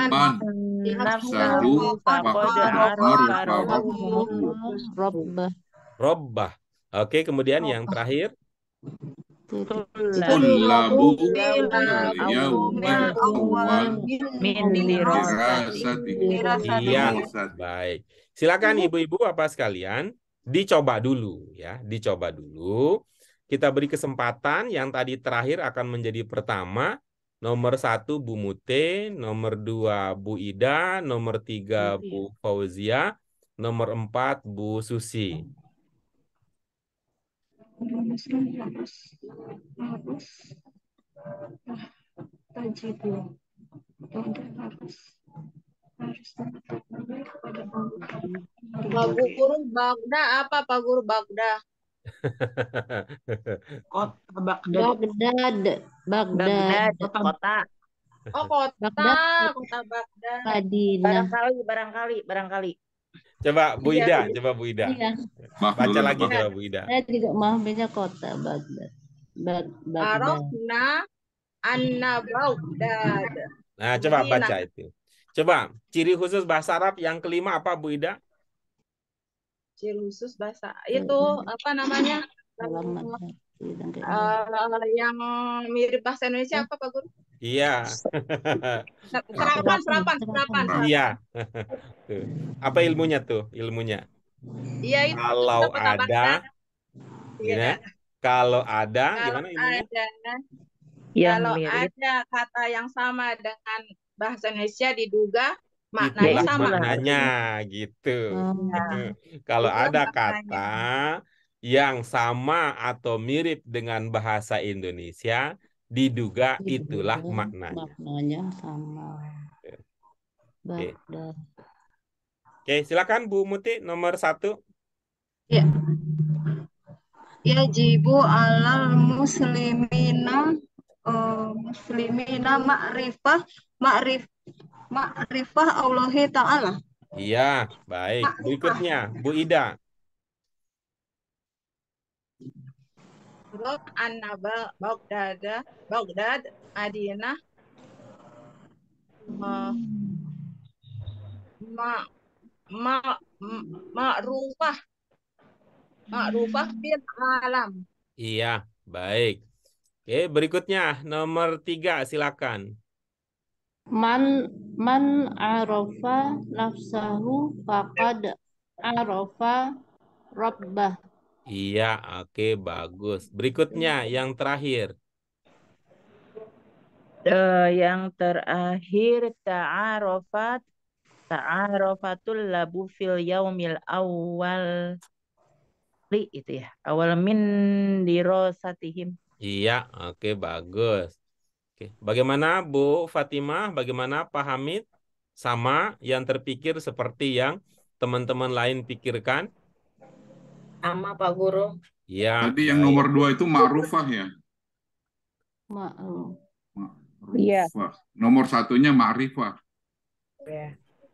Nafsahu faqad arafa Robbah. Robbah. Oke, kemudian yang terakhir. Kullabu yaumil awal Min dirasati. Iya, baik. Silakan ibu-ibu apa sekalian dicoba dulu ya, dicoba dulu. Kita beri kesempatan yang tadi terakhir akan menjadi pertama. Nomor 1 Bu Mute, nomor 2 Bu Ida, nomor 3 Bu Fauzia, nomor 4 Bu Susi. Pak Guru Bagda apa Pak Guru Bagda? Kota Baghdad. Baghdad. Kota. Oh kota, Baghdad. kota Bagda. Madinah. Barangkali. Coba Bu Iya, Ida, coba Bu Ida. Iya. Baca lagi coba Bu Ida. Saya juga mau baca kota Baghdad. Baghdad. Arafna anna Baghdad. Nah, coba Madinah. baca itu. Coba, ciri khusus bahasa Arab yang kelima apa Bu Ida? Ciri khusus bahasa itu apa namanya? Yang mirip bahasa Indonesia apa Pak Guru? Iya. Serapan. Iya. Tuh. Apa ilmunya tuh? Ilmunya. Iya itu. Kalau kota Baghdad. ada, gimana? Kalau ada, Kalau gimana ilmunya? kalau ada kata yang sama dengan bahasa Indonesia diduga maknanya Itulah sama. maknanya gitu. Kalau ada kata yang sama atau mirip dengan bahasa Indonesia, diduga itulah maknanya. Maknanya sama. Oke. Baghdad. Oke, silakan Bu Muti nomor 1. yajibu alal muslimina ma'rifah Allahi Ta'ala. Iya, baik. Berikutnya, Bu Ida. Rok anna Baghdad Madinah ma'rufah fil alam. Iya, baik. Oke, berikutnya nomor 3, silakan. Man arafa nafsahu faqad arafa rabbah. Iya, oke, bagus. Berikutnya yang terakhir. Yang terakhir ta'arofatul labu fil yaumil awal itu ya. Awal min dirosatihim. Iya, oke, bagus. Oke, bagaimana Bu Fatimah? Bagaimana Pak Hamid? Sama yang terpikir seperti yang teman-teman lain pikirkan? Sama Pak Guru. Iya. Tadi yang nomor 2 itu ma'rufah ya. Ma'ruf. Iya. Ma'rufah. Nomor 1-nya ma'rifah.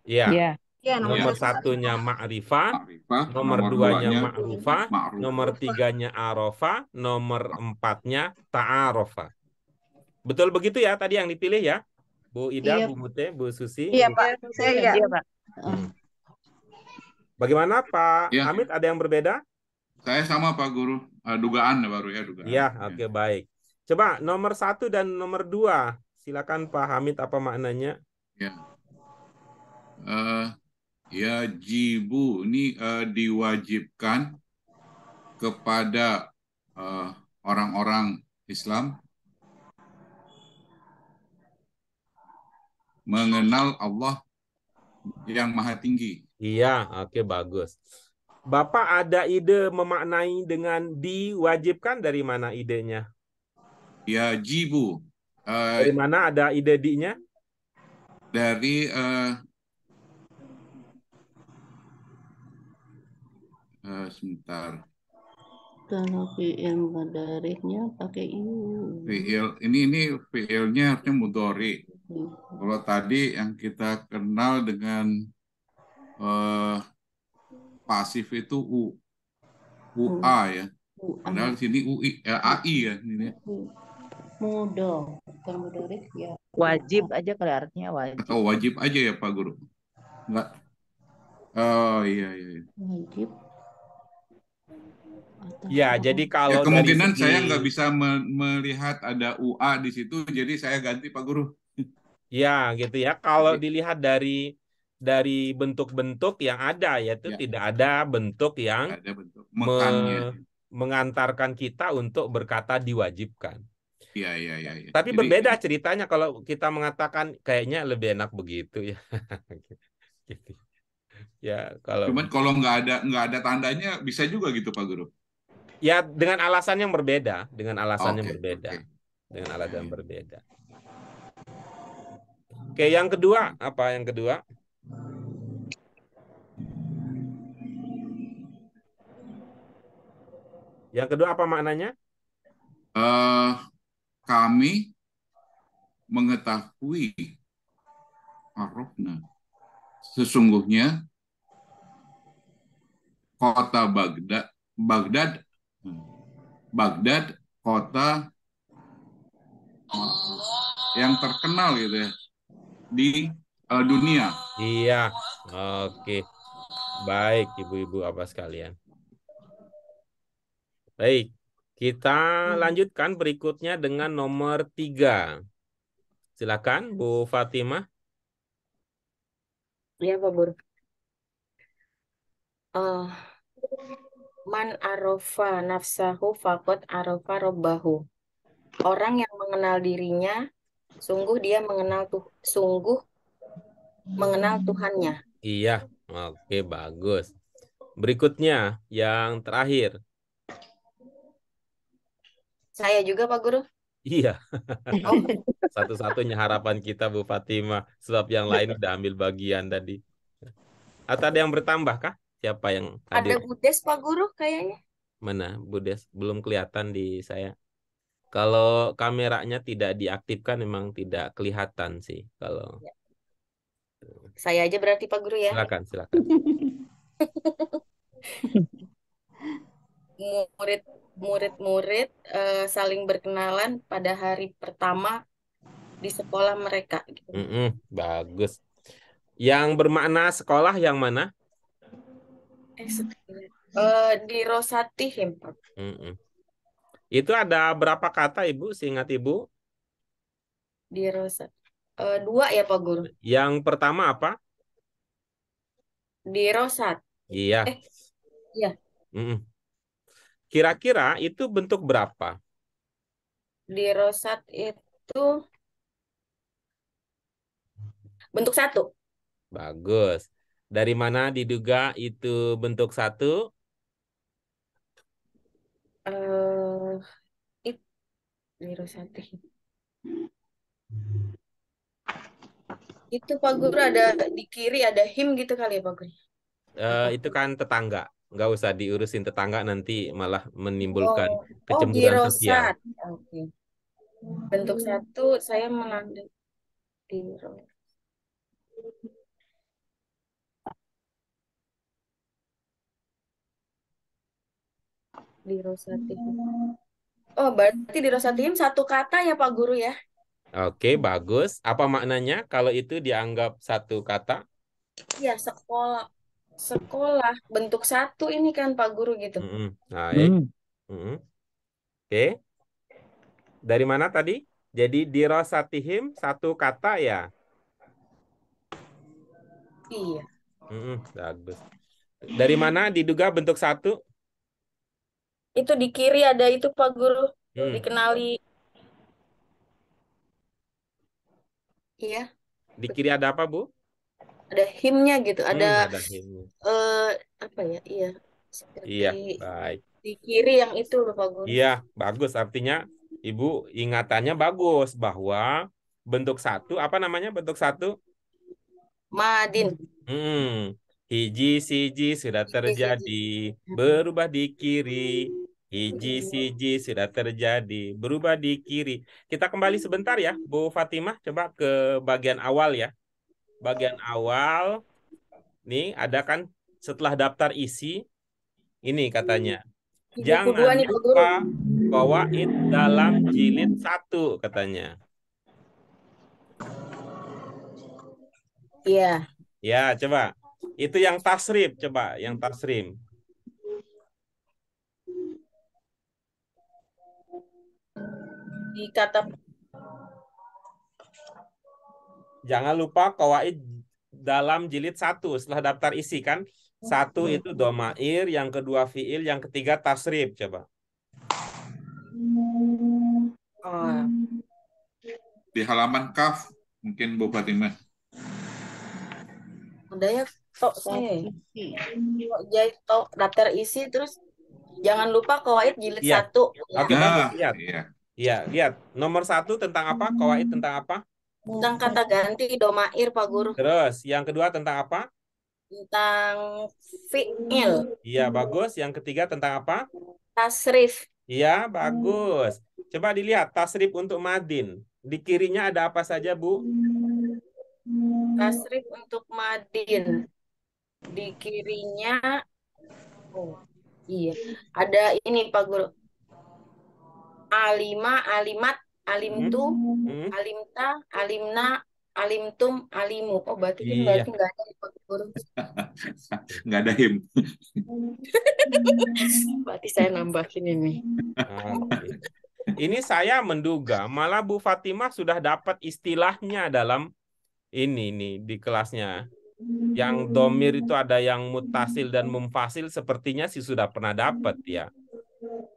Iya. Ya, Nomor 1-nya ma'rifah, Ma'rifah. nomor 2-nya ma'rufah, ma'rufah. nomor 3-nya arafah, nomor 4-nya ta'arafah. Betul begitu ya tadi yang dipilih ya? Bu Ida, Iya. Bu Mute, Bu Susi. Iya Pak, saya Iya, Pak. Bagaimana Pak Ya. Hamid, ada yang berbeda? Saya sama Pak Guru. Dugaan baru ya, dugaan. Iya, Ya. oke, baik. Coba nomor 1 dan nomor 2. Silakan Pak Hamid, apa maknanya? Ya. Yajibu ini diwajibkan kepada orang-orang Islam mengenal Allah yang Maha Tinggi. Iya, oke, bagus. Bapak ada ide memaknai dengan diwajibkan, dari mana idenya? Yajibu Dari mana ada ide di-nya? dari sebentar. Kalau fi'il mudariknya pakai iu. Ini fi'ilnya harusnya mudhari. Kalau tadi yang kita kenal dengan pasif itu UA ya. Padahal sini UI, AI ya. Ini. Mudah, bukan mudarik ya. Wajib aja kali artinya wajib. Atau wajib aja ya Pak Guru? Enggak. Oh iya. Wajib. Ya, jadi Ya, kalau kemungkinan dari segi... saya nggak bisa melihat ada UA di situ, jadi saya ganti Pak Guru. Ya, gitu ya. Kalau dilihat dari bentuk-bentuk yang ada, yaitu tidak ada bentuk yang ada bentuk mekannya. mengantarkan kita untuk berkata diwajibkan. Iya. Tapi Jadi, berbeda ceritanya kalau kita mengatakan kayaknya lebih enak begitu ya. Gitu. Ya, cuman kalau nggak ada tandanya bisa juga gitu Pak Guru. Ya, dengan alasan yang berbeda, dengan alasan yang Oke. Dengan alasan yang berbeda. Oke, yang kedua, apa yang kedua? Yang kedua apa maknanya? Kami mengetahui arofna, sesungguhnya kota Baghdad kota yang terkenal gitu ya di dunia. Iya, oke. Baik, ibu-ibu apa sekalian. Baik, kita lanjutkan berikutnya dengan nomor 3. Silakan, Bu Fatimah. Iya, Pak Guru. Man arofa nafsahu faqad arofa robbahu. Orang yang mengenal dirinya, sungguh dia mengenal Tuhannya. Iya, oke, bagus. Berikutnya, yang terakhir. Saya juga, Pak Guru. Iya. Satu-satunya harapan kita, Bu Fatimah, sebab yang lain udah ambil bagian tadi. Atau ada yang bertambah kah? Siapa yang hadir? Ada Budes, Pak Guru, kayaknya. Mana, Budes? Belum kelihatan di saya. Kalau kameranya tidak diaktifkan, memang tidak kelihatan sih. Kalau saya aja berarti, Pak Guru ya. Silakan. Murid-murid saling berkenalan pada hari pertama di sekolah mereka. Bagus. Yang bermakna sekolah yang mana? Di Rosatihim, Pak. Itu ada berapa kata, Ibu? Seingat Ibu? Di Rosat. 2 ya, Pak Guru. Yang pertama apa? Di Rosat. Iya. Iya. Kira-kira itu bentuk berapa? Di Rosat itu bentuk 1. Bagus. Dari mana diduga itu bentuk 1? Di Rosatihim. Itu Pak Guru ada di kiri ada him gitu kali ya Pak Guru. Itu kan tetangga. Nggak usah diurusin tetangga, nanti malah menimbulkan kecemburuan di sosial. Rosat. Oke. Bentuk 1 saya menandai di Rosat. Di Rosatihim. Oh, berarti di Rosatihim 1 kata ya Pak Guru ya? Oke, bagus. Apa maknanya kalau itu dianggap 1 kata? Iya, sekolah. Sekolah bentuk satu ini kan Pak Guru gitu. Baik. Oke. Dari mana tadi? Jadi dirasatihim satu kata ya. Iya. Bagus. Dari mana diduga bentuk satu? Itu di kiri ada itu Pak Guru. Dikenali. Iya. Di kiri ada apa, Bu? Ada himnya gitu. Ada Ada himnya. apa ya? Iya. Seperti Iya, baik. di kiri yang itu loh Pak Guru. Iya, bagus. Artinya Ibu ingatannya bagus bahwa bentuk satu, apa namanya bentuk satu? Madin. Hiji, siji sudah terjadi, berubah di kiri. Hiji, siji sudah terjadi, berubah di kiri. Kita kembali sebentar ya, Bu Fatimah. Coba ke bagian awal ya. Bagian awal, nih ada kan setelah daftar isi, ini katanya. Jangan lupa qawaid dalam jilid 1 katanya. Iya. Ya, coba. Itu yang tasrif, coba yang tasrif. Di kata Jangan lupa qawaid dalam jilid 1 setelah daftar isi kan. 1 itu domair, yang kedua fiil, yang ketiga tasrif, coba. Di halaman kaf mungkin Bu Fatimah. Udah ya, tok saya. Jadi tok daftar isi terus jangan lupa qawaid jilid 1. Oke, bagus. Lihat. Iya, lihat. Nomor 1 tentang apa? Qawaid tentang apa? Tentang kata ganti domair Pak Guru. Terus, yang kedua tentang apa? Tentang fi'il. Iya, bagus. Yang ketiga tentang apa? Tasrif. Iya, bagus. Coba dilihat tasrif untuk madin. Di kirinya ada apa saja, Bu? Tasrif untuk madin. Di kirinya iya. Ada ini Pak Guru. Alima, alimat, alimtu, alimta, alimna, alimtum, alimu. Oh, berarti ini berarti nggak ada Pak Guru. Nggak ada him. Berarti saya nambahin ini. Ini saya menduga malah Bu Fatimah sudah dapat istilahnya dalam ini nih di kelasnya. Yang domir itu ada yang mutasil dan mumfasil, sepertinya sih sudah pernah dapat ya.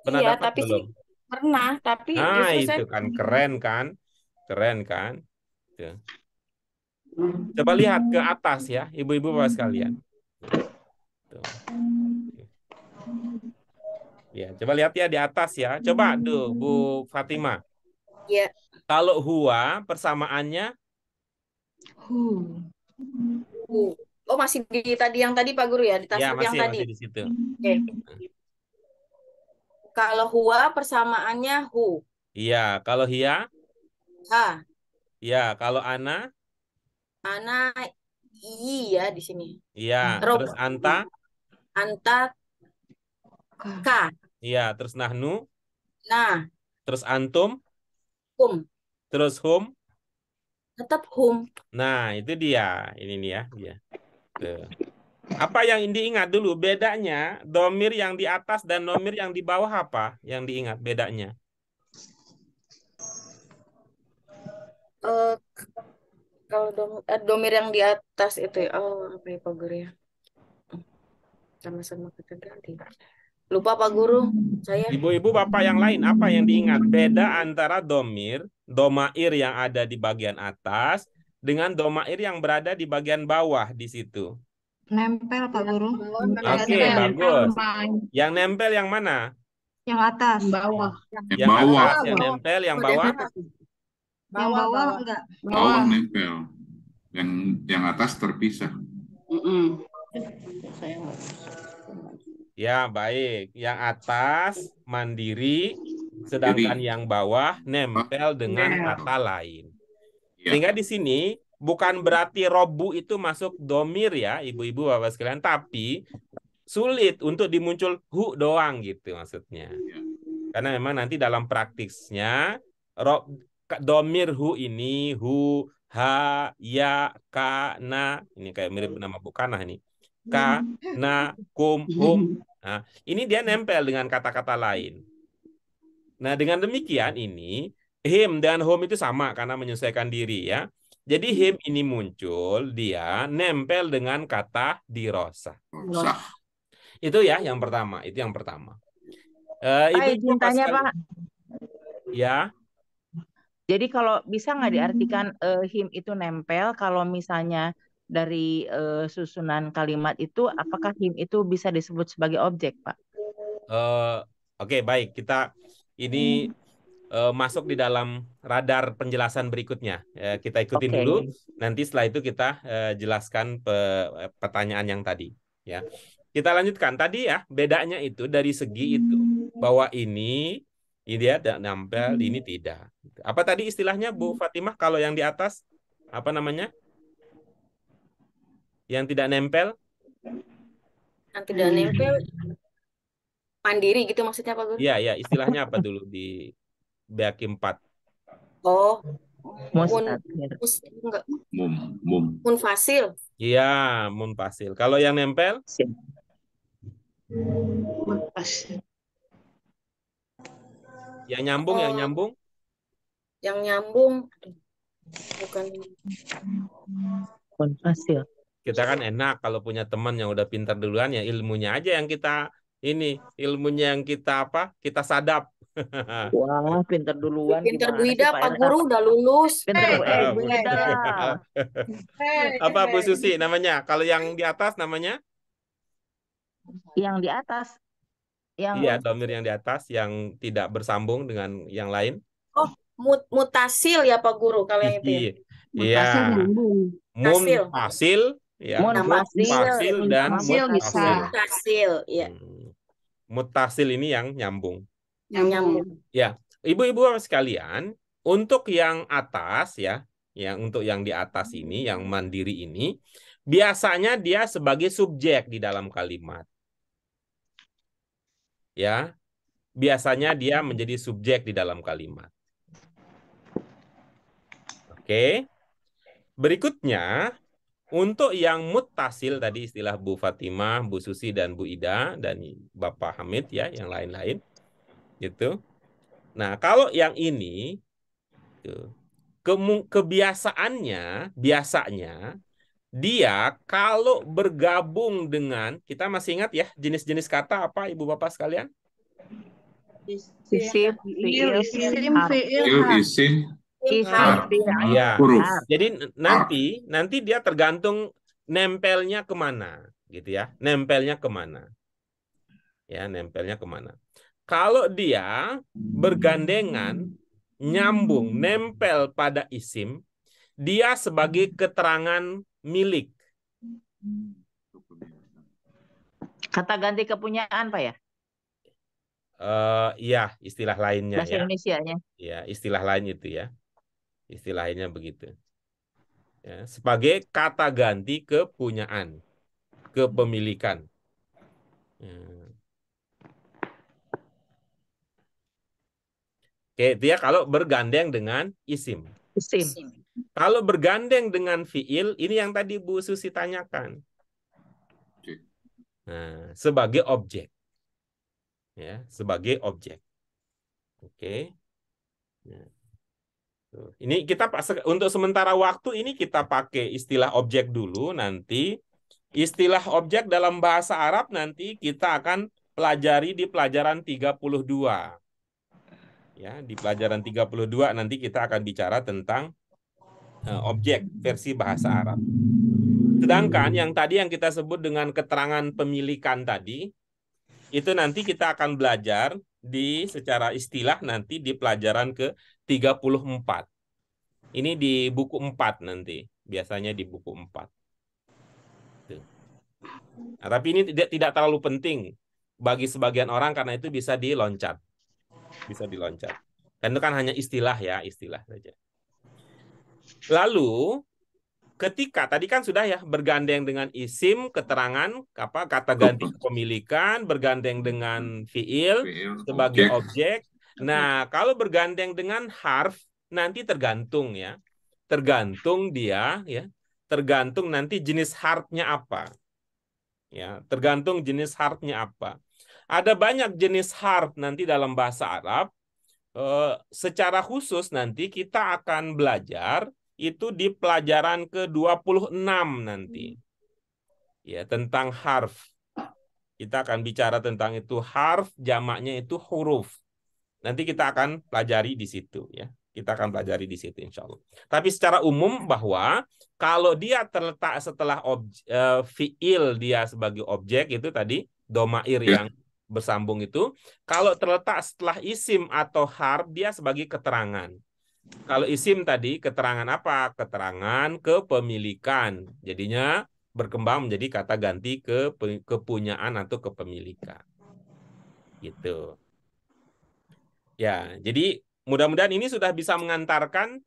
Pernah iya, dapat tapi belum? Pernah, tapi Nah, justru itu saya kan keren kan? Keren kan? Tuh. Coba lihat ke atas ya, ibu-ibu bapak sekalian. Tuh. Ya, coba lihat ya di atas ya. Coba tuh Bu Fatimah. Iya. Kalau huwa persamaannya Oh, masih di tadi yang tadi Pak Guru ya, di tasrif yang tadi. Masih di situ. Oke. Kalau huwa persamaannya hu. Iya, kalau hiya? Ha. Iya, kalau ana? Ana iya di sini. Iya, terus anta? Anta ka. Iya, terus nahnu? Nah. Terus antum? Hum. Terus hum? Tetap hum. Nah, itu dia. Ini nih ya, dia. Tuh. Apa yang diingat dulu bedanya domir yang di atas dan domir yang di bawah, apa yang diingat bedanya? Kalau domir yang di atas itu ya, apa ya Pak Guru ya? Sama-sama kata ganti. Lupa Pak Guru, saya. Ibu-ibu bapak yang lain apa yang diingat? Beda antara domair yang ada di bagian atas dengan domair yang berada di bagian bawah di situ. Nempel Pak Guru. Oke, bagus. Yang nempel yang mana? Yang atas. Bawah. Yang bawah. atas, yang nempel, yang bawah? Yang bawah enggak. Bawah nempel. Yang atas terpisah. Ya, baik. Yang atas mandiri, sedangkan yang bawah nempel dengan kata lain. Sehingga di sini bukan berarti robu itu masuk domir ya, ibu-ibu bapak sekalian, tapi sulit untuk dimuncul hu doang gitu maksudnya. Karena memang nanti dalam praktisnya domir hu ini hu, ha, ya, ka, na, ini kayak mirip nama bukanah ini. ka, na, kum, hum. Nah, ini dia nempel dengan kata-kata lain. Nah, dengan demikian ini him dan home itu sama karena menyesuaikan diri ya. Jadi him ini muncul, dia nempel dengan kata dirosa. Sah. Itu ya yang pertama, itu yang pertama. Pak, Ibu izin tanya, Pak. Ya. Jadi kalau bisa nggak diartikan him itu nempel, kalau misalnya dari susunan kalimat itu, apakah him itu bisa disebut sebagai objek, Pak? Oke, baik. Kita ini masuk di dalam radar penjelasan berikutnya. Kita ikutin Oke. dulu. Nanti setelah itu kita jelaskan pertanyaan yang tadi. Ya, kita lanjutkan. Tadi ya bedanya itu dari segi itu bahwa ini dia nempel, ini tidak. Apa tadi istilahnya Bu Fatimah kalau yang di atas apa namanya? Yang tidak nempel? Yang tidak nempel mandiri gitu maksudnya Pak Guru? Iya, ya, istilahnya apa dulu di BAK 4? Oh, Mustatir. enggak. Mum. Munfasil. Iya, munfasil. Kalau yang nempel? Yang nyambung, yang nyambung? Yang nyambung. Bukan. Munfasil. Kita kan enak kalau punya teman yang udah pintar duluan ya ilmunya aja yang kita ilmunya yang kita kita sadap. Wah, pintar duluan. Pintar gimana Bu sih, Ida, Pak Guru udah lulus. Pintar Bu Ida lah. Apa Bu Susi namanya? Kalau yang di atas namanya? Yang di atas. Iya, dhamir yang di atas yang tidak bersambung dengan yang lain. Oh, mutasil ya Pak Guru kalau yang itu ya. Iya. Munfasil, ya. Munfasil dan mutasil, ya. Mutasil ini yang nyambung. Yang nyambung. Ya, ibu-ibu sekalian, untuk yang atas ya, untuk yang di atas ini, yang mandiri ini, biasanya dia sebagai subjek di dalam kalimat. Ya, biasanya dia menjadi subjek di dalam kalimat. Oke. Berikutnya, untuk yang muttasil tadi istilah Bu Fatimah, Bu Susi dan Bu Ida dan Bapak Hamid ya, yang lain-lain gitu. Nah, kalau yang ini kebiasaannya biasanya dia kalau bergabung dengan, kita masih ingat ya jenis-jenis kata apa Ibu Bapak sekalian? Isim, fiil, Isim. Ya, jadi nanti dia tergantung nempelnya kemana, gitu ya, nempelnya kemana, ya, nempelnya kemana. Kalau dia bergandengan, nyambung, nempel pada isim, dia sebagai keterangan milik. Kata ganti kepunyaan, Pak ya? Iya, istilah lainnya Bahasa Indonesianya. Ya, istilah lain itu ya. Istilahnya begitu. Ya, sebagai kata ganti kepunyaan, kepemilikan. Ya. Oke, dia kalau bergandeng dengan isim. Kalau bergandeng dengan fiil, ini yang tadi Bu Susi tanyakan. Nah, sebagai objek. Ya, sebagai objek. Oke. Nah. Ini kita untuk sementara waktu ini kita pakai istilah objek dulu, nanti istilah objek dalam bahasa Arab nanti kita akan pelajari di pelajaran 32. Ya, di pelajaran 32 nanti kita akan bicara tentang objek versi bahasa Arab. Sedangkan yang tadi yang kita sebut dengan keterangan pemilikan tadi, itu nanti kita akan belajar secara istilah nanti di pelajaran ke-34. Ini di buku 4 nanti. Biasanya di buku 4. Nah, tapi ini tidak terlalu penting bagi sebagian orang karena itu bisa diloncat. Bisa diloncat. Dan itu kan hanya istilah ya, istilah saja. Lalu ketika tadi kan sudah ya bergandeng dengan isim, keterangan kata ganti kepemilikan, bergandeng dengan fiil sebagai objek. Nah, kalau bergandeng dengan harf nanti tergantung ya. Tergantung dia ya. Tergantung nanti jenis harfnya apa. Ya, tergantung jenis harfnya apa. Ada banyak jenis harf nanti dalam bahasa Arab. Secara khusus nanti kita akan belajar itu di pelajaran ke-26 nanti. Ya, tentang harf. Kita akan bicara tentang itu harf, jamaknya itu huruf. Nanti kita akan pelajari di situ ya. Kita akan pelajari di situ insya Allah. Tapi secara umum bahwa kalau dia terletak setelah fiil dia sebagai objek itu tadi domair yang bersambung itu, kalau terletak setelah isim atau harf dia sebagai keterangan. Kalau isim tadi keterangan apa? Keterangan kepemilikan. Jadinya berkembang menjadi kata ganti ke kepunyaan atau kepemilikan. Gitu. Ya, jadi mudah-mudahan ini sudah bisa mengantarkan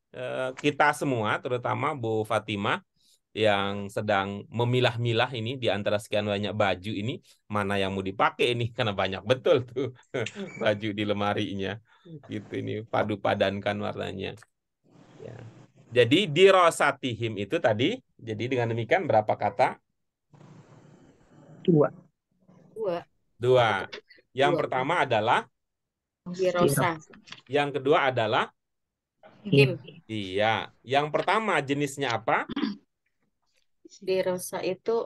kita semua, terutama Bu Fatimah yang sedang memilah-milah ini di antara sekian banyak baju ini, mana yang mau dipakai ini, karena banyak betul tuh baju di lemarinya. Gitu ini padu-padankan warnanya. Ya. Jadi dirosatihim itu tadi, jadi dengan demikian berapa kata? 2. 2. Yang pertama adalah Dirosa. Yang kedua adalah Him. Iya. Yang pertama jenisnya apa? Dirosa itu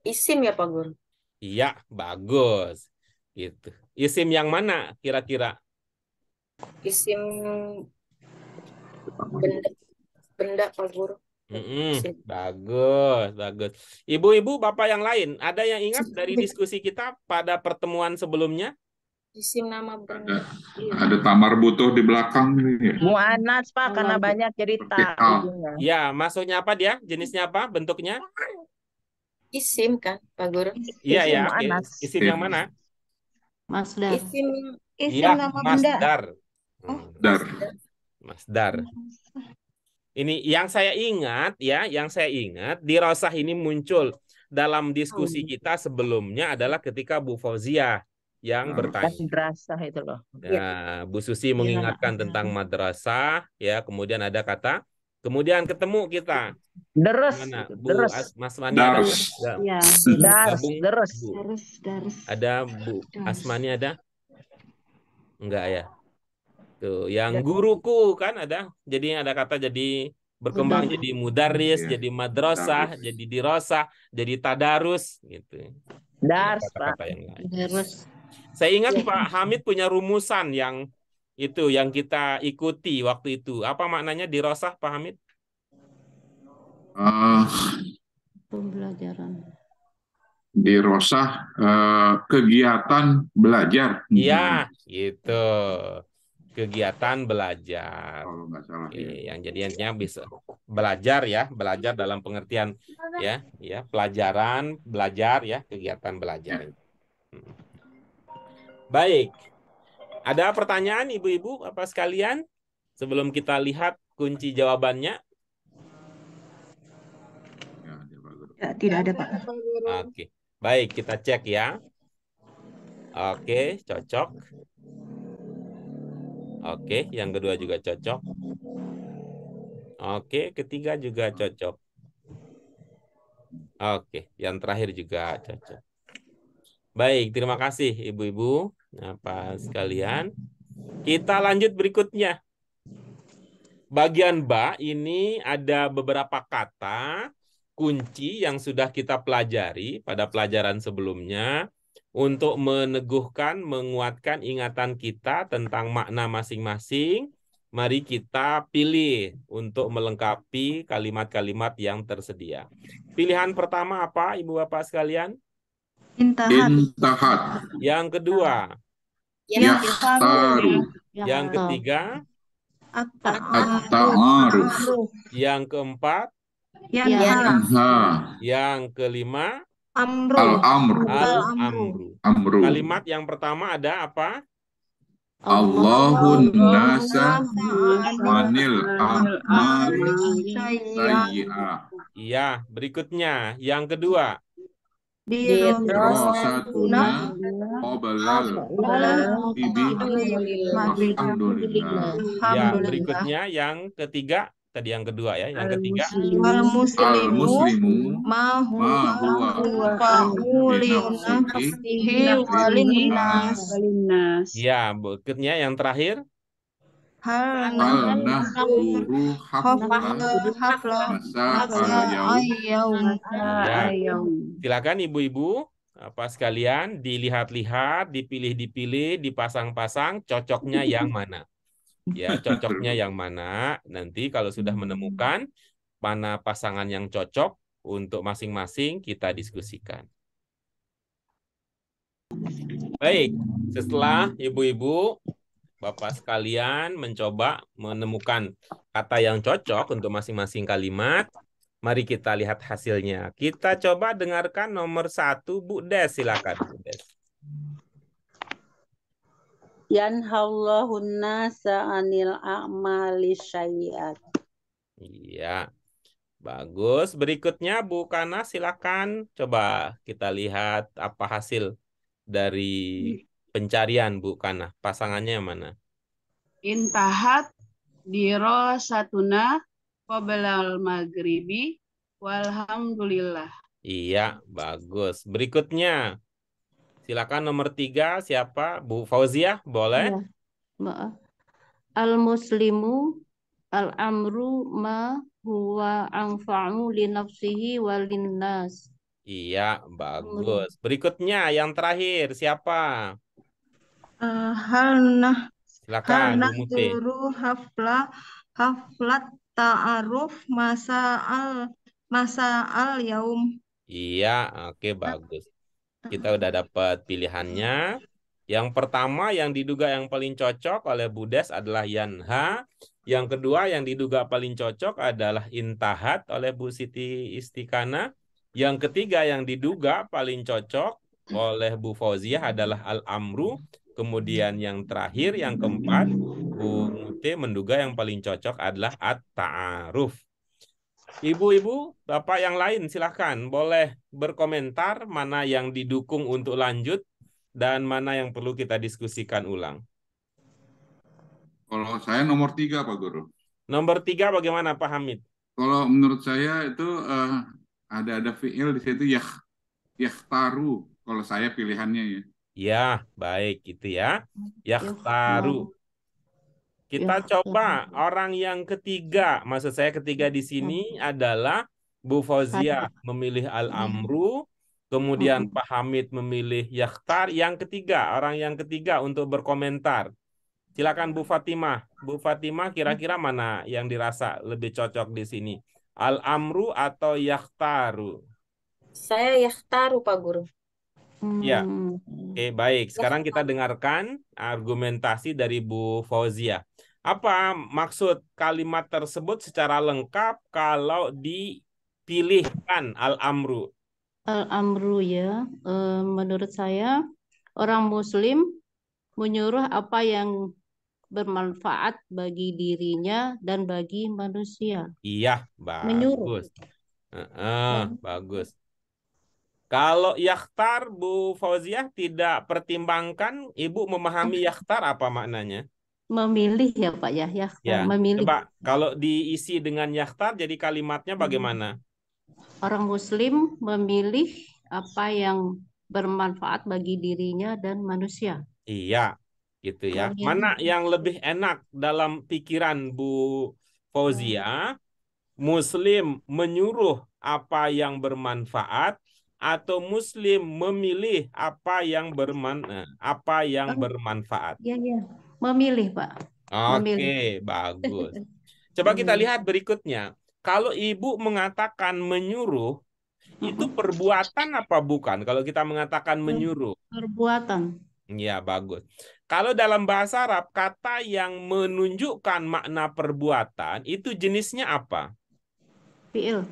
isim ya Pak Guru? Iya, bagus. Gitu. Isim yang mana kira-kira? Isim benda Pak Guru. Bagus, bagus. Ibu-ibu, bapak yang lain, ada yang ingat dari diskusi kita pada pertemuan sebelumnya? Isim nama benda. Ada tamar butuh di belakang nih. Mu'anats Pak, karena banyak jadi tak ujungnya. Ya, maksudnya apa dia? Jenisnya apa? Bentuknya? Isim kan Pak Guru? Iya ya. Isim yang mana? Masdar. Isim nama benda. Masdar. Dar. Masdar. Ini yang saya ingat ya, dirosah ini muncul dalam diskusi kita sebelumnya adalah ketika Bu Fauzia yang bertanya. Madrasah itu loh. Nah, Bu Susi mengingatkan tentang madrasah, ya, kemudian ada kata, kemudian ketemu kita. Deres. Mana? Bu Deres. Mas Mani ada? Ya. Deres. Ada Bu Asmani ada? Enggak ya? Tuh, yang guruku kan ada. Jadi ada kata jadi berkembang jadi mudaris, jadi madrasah, jadi dirosah, jadi tadarus gitu. Kata-kata yang lain. Darus. Saya ingat Pak Hamid punya rumusan yang itu yang kita ikuti waktu itu. Apa maknanya dirosah Pak Hamid? Pembelajaran. Dirosah kegiatan belajar. Iya, gitu. Kegiatan belajar. Kalau nggak salah. Yang jadinya bisa belajar ya, belajar dalam pengertian ya, pelajaran, belajar ya, kegiatan belajar. Baik. Ada pertanyaan ibu-ibu apa sekalian sebelum kita lihat kunci jawabannya? Ya, tidak ada Pak. Oke. Baik, kita cek ya. Oke, cocok. Oke, yang kedua juga cocok. Oke, ketiga juga cocok. Oke, yang terakhir juga cocok. Baik, terima kasih ibu-ibu, apa sekalian. Kita lanjut berikutnya. Bagian ba ini ada beberapa kata kunci yang sudah kita pelajari pada pelajaran sebelumnya untuk meneguhkan, menguatkan ingatan kita tentang makna masing-masing. Mari kita pilih untuk melengkapi kalimat-kalimat yang tersedia. Pilihan pertama apa, Ibu Bapak sekalian? Intahat. Yang kedua? Yahtaru. Yang ketiga? At-ta'aruf. Yang keempat? Yanha. Yang kelima? Al-amru. Al-amru. Kalimat yang pertama ada apa? Allahun nasa manil amari sayyi'ah. Iya, berikutnya yang kedua. Dirosatuna qobalal ibi alhamdulillah. Ya, berikutnya yang ketiga tadi yang kedua ya. Yang ketiga, Al-muslimu Al-muslimu ma ma huwa huwa anfa'u li nafsihi wa linnas. Walinas. ya berikutnya yang terakhir. Hal hal nahduru nahduru hafla hafla masa masa al-yaum. ayyaum. Ya, Ayam. silakan ibu-ibu apa sekalian dilihat-lihat, dipilih-dipilih, dipasang-pasang, cocoknya yang mana? Ya, cocoknya yang mana? Nanti kalau sudah menemukan mana pasangan yang cocok untuk masing-masing kita diskusikan. Baik, setelah ibu-ibu, bapak sekalian mencoba menemukan kata yang cocok untuk masing-masing kalimat, mari kita lihat hasilnya. Kita coba dengarkan nomor 1, Bu Des, silakan Bu Des. Yanhallahu nasa anil a'mali syai'at. Iya, bagus. Berikutnya Bu Kana, silakan. Coba kita lihat apa hasil dari pencarian Bu Kana. Pasangannya yang mana? Intahat dirosatuna qoblal maghribi walhamdulillah. Iya, bagus. Berikutnya, silakan nomor 3, siapa? Bu Fauziah, boleh? Ya, maaf. Al-muslimu al-amru ma huwa anfa'u li nafsihi wa linnas. Iya, bagus. Berikutnya, yang terakhir, siapa? Hal Silakan, Bu Muti. nahduru haflat ta'aruf masa al yaum. Iya, oke, bagus. Kita udah dapat pilihannya. Yang pertama yang diduga yang paling cocok oleh Budes adalah Yanha. Yang kedua yang diduga paling cocok adalah Intahat oleh Bu Siti Istikana. Yang ketiga yang diduga paling cocok oleh Bu Fauziah adalah Al-Amru. Kemudian yang terakhir, yang keempat, Bu Mute menduga yang paling cocok adalah At-Ta'aruf. Ibu-ibu, Bapak yang lain silahkan boleh berkomentar mana yang didukung untuk lanjut dan mana yang perlu kita diskusikan ulang. Kalau saya nomor 3, Pak Guru. Nomor 3 bagaimana Pak Hamid? Kalau menurut saya itu ada fiil di situ yakhtaru. Kalau saya pilihannya ya. Ya, baik itu ya. Yakhtaru. Kita coba orang yang ketiga, maksud saya ketiga di sini adalah Bu Fauziah memilih Al-Amru, kemudian Pak Hamid memilih Yakhtar. Yang ketiga, orang yang ketiga untuk berkomentar. Silakan Bu Fatimah. Bu Fatimah kira-kira mana yang dirasa lebih cocok di sini? Al-Amru atau Yakhtaru? Saya yakhtaru, Pak Guru. Ya. Oke, baik. Sekarang kita dengarkan argumentasi dari Bu Fauziah. Apa maksud kalimat tersebut secara lengkap kalau dipilihkan Al-Amru? Al-amru ya, menurut saya orang Muslim menyuruh apa yang bermanfaat bagi dirinya dan bagi manusia. Iya, Menyuruh. bagus. Bagus. Kalau yakhtar, Bu Fauziah tidak pertimbangkan, Ibu memahami yakhtar apa maknanya? Memilih ya Pak ya, Ya, memilih. coba kalau diisi dengan yakhtar jadi kalimatnya bagaimana? Orang Muslim memilih apa yang bermanfaat bagi dirinya dan manusia. Iya, gitu ya. Memilih. Mana yang lebih enak dalam pikiran Bu Fauziah? Muslim menyuruh apa yang bermanfaat atau Muslim memilih apa yang bermanfaat? Iya. Memilih, Pak. Oke, bagus. Coba kita lihat berikutnya. Kalau Ibu mengatakan menyuruh, itu perbuatan apa bukan? Kalau kita mengatakan menyuruh. Perbuatan. Ya, bagus. Kalau dalam bahasa Arab, kata yang menunjukkan makna perbuatan, itu jenisnya apa? Fi'il.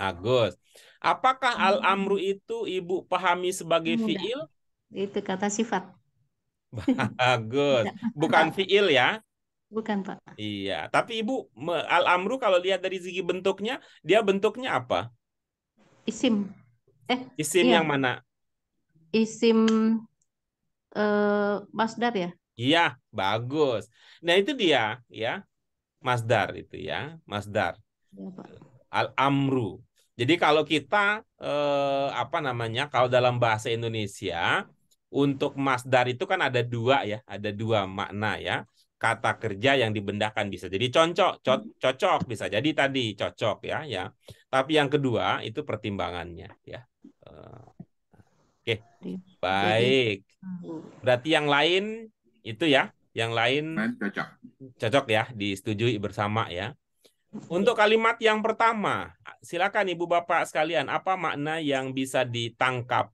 Bagus. Apakah al-amru itu Ibu pahami sebagai fi'il? Itu kata sifat. Bagus. Bukan fi'il ya? Bukan, Pak. Iya. Tapi Ibu, al-amru kalau lihat dari segi bentuknya, dia bentuknya apa? Isim. Isim iya. yang mana? Isim masdar ya? Iya, bagus. Nah, itu dia ya. masdar itu ya, masdar. Ya, Pak. Al-amru. Jadi kalau kita kalau dalam bahasa Indonesia untuk masdar itu kan ada dua ya, ada dua makna ya. Kata kerja yang dibendakan bisa jadi cocok bisa jadi tadi cocok ya. Tapi yang kedua itu pertimbangannya ya. Oke. Baik. Berarti yang lain itu ya, yang lain cocok ya, disetujui bersama ya. Untuk kalimat yang pertama, silakan Ibu Bapak sekalian, apa makna yang bisa ditangkap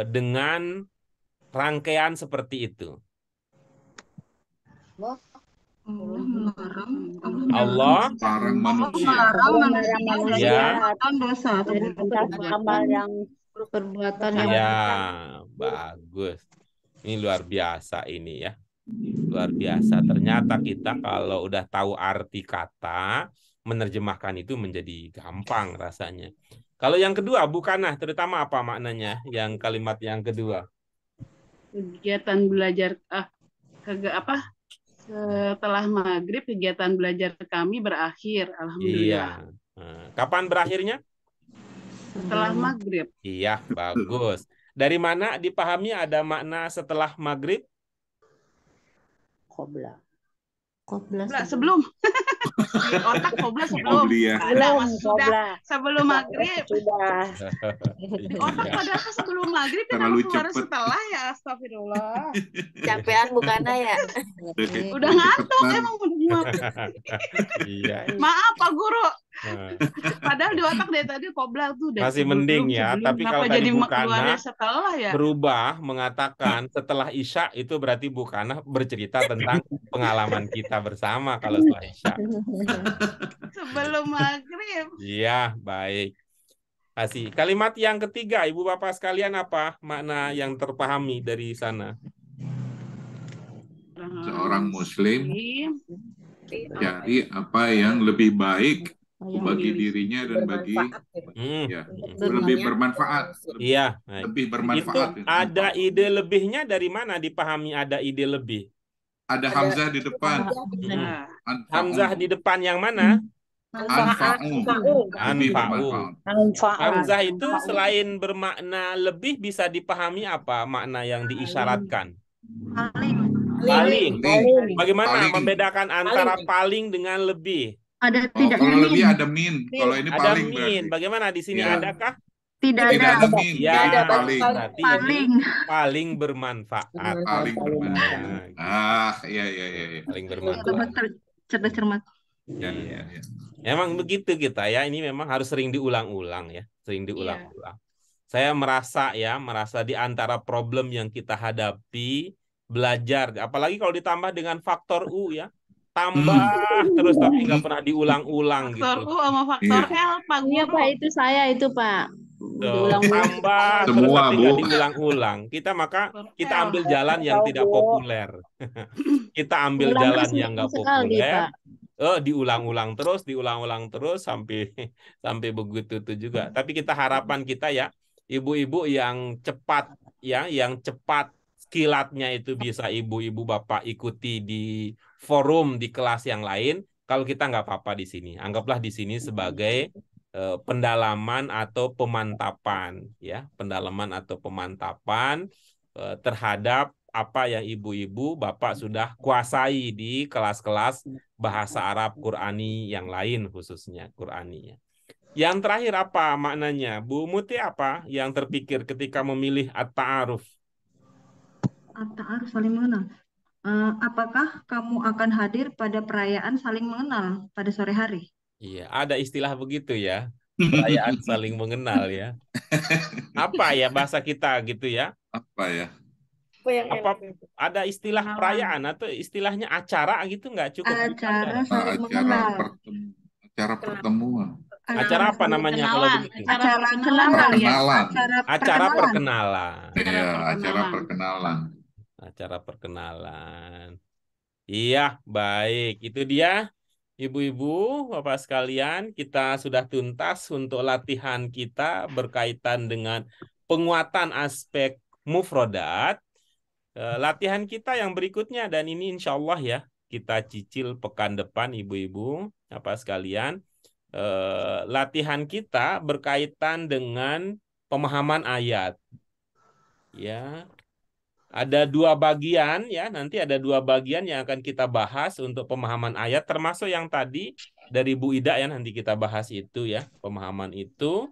dengan rangkaian seperti itu? Allah melarang manusia ya, dosa amal yang perbuatan yang ya, bagus. Ini luar biasa ini ya. Luar biasa. Ternyata kita kalau udah tahu arti kata, menerjemahkan itu menjadi gampang rasanya. Kalau yang kedua, bukanah, terutama apa maknanya? Yang kalimat yang kedua. Kegiatan belajar setelah maghrib kegiatan belajar kami berakhir. Alhamdulillah. Iya. Kapan berakhirnya? Setelah maghrib. Iya, bagus. Dari mana dipahami ada makna setelah maghrib? Qobla Sebelum. Di otak qobla sebelum. Ada sudah sebelum maghrib. Sudah. Di otak padahal sebelum maghrib kan Terlalu keluar cepet. setelah ya, astagfirullah. Capean bukannya ya. Udah ngantuk emang udah muak. Iya. Maaf Pak Guru. Padahal di otak dari tadi qobla tuh udah Masih sebelum, mending ya, sebelum. tapi Kenapa kalau tadi jadi Bukana keluarnya setelah ya? berubah mengatakan setelah Isya itu berarti Bukana bercerita tentang pengalaman kita bersama kalau setelah Isya. Sebelum maghrib. Iya, baik. Kasih. Kalimat yang ketiga, Ibu Bapak sekalian, apa makna yang terpahami dari sana? Seorang Muslim cari apa yang lebih baik bagi dirinya dan bagi ya, lebih bermanfaat. Iya, lebih itu bermanfaat. ada ide lebihnya dari mana dipahami ada ide lebih? Ada hamzah di depan. Hamzah di depan yang mana? Anfa'u. Lebih bermanfaat. Hamzah itu selain bermakna lebih bisa dipahami apa makna yang diisyaratkan? Paling. Bagaimana membedakan antara paling dengan lebih? Ada tidak kalau lebih ada min. Kalau ini Ada paling min. berarti. Bagaimana di sini Ya. adakah? tidak Tidak ada min. Ya, Jadi paling. berarti ini paling bermanfaat. Paling bermanfaat. Iya. Paling bermanfaat. cerdas cermat. Ya. Emang begitu kita ya. Ini memang harus sering diulang-ulang ya. Sering diulang-ulang. Saya merasa di antara problem yang kita hadapi, belajar. Apalagi kalau ditambah dengan faktor U ya. Tambah terus tapi nggak pernah diulang-ulang Faktor gitu. U sama faktor L, Pak Guru. Iya Pak, itu saya itu Pak. Tambah terus Semua, tapi nggak Bu. diulang-ulang. Kita ambil jalan yang tidak populer. Kita ambil Ulang jalan sekali, yang nggak sekali, populer. Pak. Diulang-ulang terus sampai begitu itu juga. Tapi kita harapan kita ya, ibu-ibu yang cepat yang cepat kilatnya itu bisa ibu-ibu bapak ikuti di forum di kelas yang lain. Kalau kita nggak apa-apa di sini, anggaplah di sini sebagai pendalaman atau pemantapan ya, pendalaman atau pemantapan terhadap apa yang ibu-ibu bapak sudah kuasai di kelas-kelas bahasa Arab Qurani yang lain, khususnya Quraninya. Yang terakhir apa maknanya? Bu Muti, apa yang terpikir ketika memilih at-ta'aruf? At-ta'aruf saling mengenal. Apakah kamu akan hadir pada perayaan saling mengenal pada sore hari? Iya, ada istilah begitu ya. Perayaan saling mengenal ya. Apa ya bahasa kita gitu ya? Apa ya? Ada istilah perayaan atau istilahnya acara gitu nggak cukup? Acara saling mengenal. Acara pertemuan. Acara apa namanya kalau begitu? Acara perkenalan. Acara perkenalan. Iya, acara perkenalan. Acara perkenalan. Iya, baik. Itu dia, ibu-ibu, bapak sekalian. Kita sudah tuntas untuk latihan kita berkaitan dengan penguatan aspek mufrodat. Latihan kita yang berikutnya, dan ini insya Allah ya, kita cicil pekan depan ibu-ibu apa sekalian. Latihan kita berkaitan dengan pemahaman ayat. Ya. Ada 2 bagian ya, nanti ada 2 bagian yang akan kita bahas untuk pemahaman ayat, termasuk yang tadi dari Bu Ida ya, nanti kita bahas itu ya, pemahaman itu.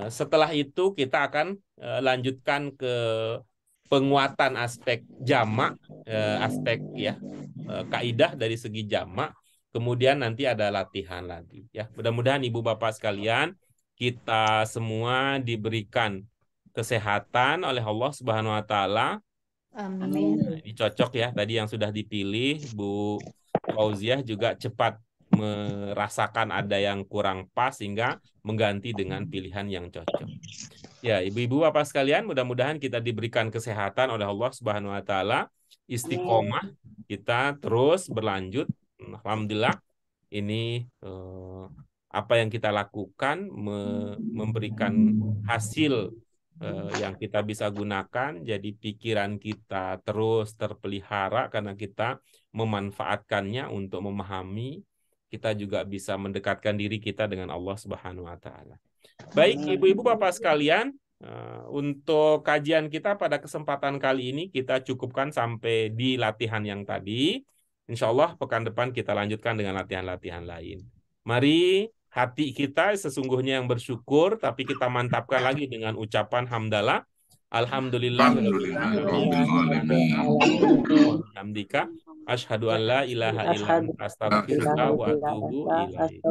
Setelah itu kita akan lanjutkan ke penguatan aspek jamak, aspek ya kaidah dari segi jamak. Kemudian nanti ada latihan lagi ya. Mudah-mudahan ibu bapak sekalian kita semua diberikan kesehatan oleh Allah Subhanahu wa taala. Amin. Nah, ini cocok ya tadi yang sudah dipilih Bu Fauziah juga cepat merasakan ada yang kurang pas sehingga mengganti dengan pilihan yang cocok. Ya, ibu-ibu bapak sekalian, mudah-mudahan kita diberikan kesehatan oleh Allah Subhanahu wa taala, istiqomah, kita terus berlanjut. Alhamdulillah ini apa yang kita lakukan memberikan hasil yang kita bisa gunakan, jadi pikiran kita terus terpelihara karena kita memanfaatkannya untuk memahami, kita juga bisa mendekatkan diri kita dengan Allah Subhanahu wa taala. Baik, ibu-ibu bapak sekalian, untuk kajian kita pada kesempatan kali ini kita cukupkan sampai di latihan yang tadi. Insya Allah pekan depan kita lanjutkan dengan latihan-latihan lain. Mari hati kita sesungguhnya yang bersyukur, tapi kita mantapkan lagi dengan ucapan hamdalah. Alhamdulillah. Asyhadu an la ilaha illa anta astaghfiruka wa atubu ilaik.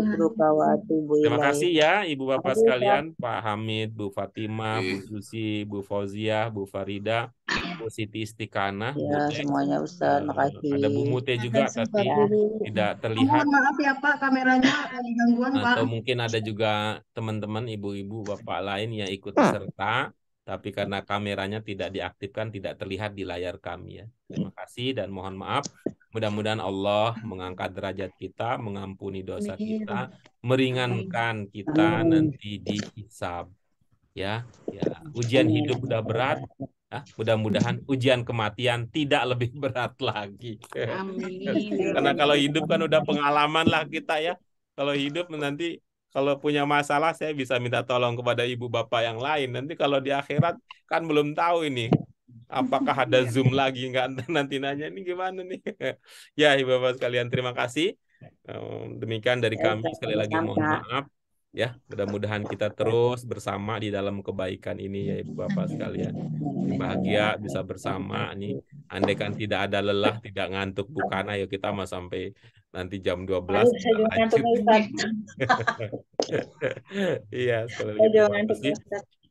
Terima kasih ya ibu bapak sekalian, Pak Hamid, Bu Fatimah, Bu Susi, Bu Fauziah, Bu Farida, Bu Siti Istiqanah, Ya, semuanya Ustaz, makasih. ada Bu Mute juga tapi tidak terlihat. Mohon maaf ya Pak, kameranya lagi gangguan Pak. Atau mungkin ada juga teman-teman ibu-ibu bapak lain yang ikut serta, tapi karena kameranya tidak diaktifkan, tidak terlihat di layar kami ya. Terima kasih dan mohon maaf. Mudah-mudahan Allah mengangkat derajat kita, mengampuni dosa kita, meringankan kita nanti dihisab. Ya, ujian hidup udah berat. Ya, mudah-mudahan ujian kematian tidak lebih berat lagi. Amin. Karena kalau hidup kan udah pengalaman lah kita ya. Kalau hidup nanti kalau punya masalah saya bisa minta tolong kepada ibu bapak yang lain. Nanti kalau di akhirat kan belum tahu ini. Apakah ada Zoom lagi nggak nanti nanya ini gimana nih. Ya ibu bapak sekalian terima kasih. Demikian dari kami sekali lagi mohon maaf. Ya, mudah-mudahan kita terus bersama di dalam kebaikan ini ya Ibu Bapak sekalian. Bahagia bisa bersama nih. Andai kan tidak ada lelah, tidak ngantuk bukan, ayo kita mah sampai nanti jam 12 kita lanjut. Iya, sekali lagi terima kasih.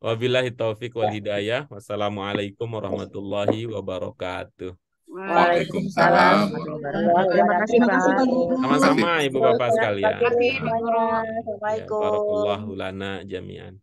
Wabillahi taufik wal hidayah. Wassalamualaikum warahmatullahi wabarakatuh. Waalaikumsalam. Terima kasih Pak. Sama-sama Ibu Bapak sekalian. Assalamualaikum. Barakallahu lana jami'an.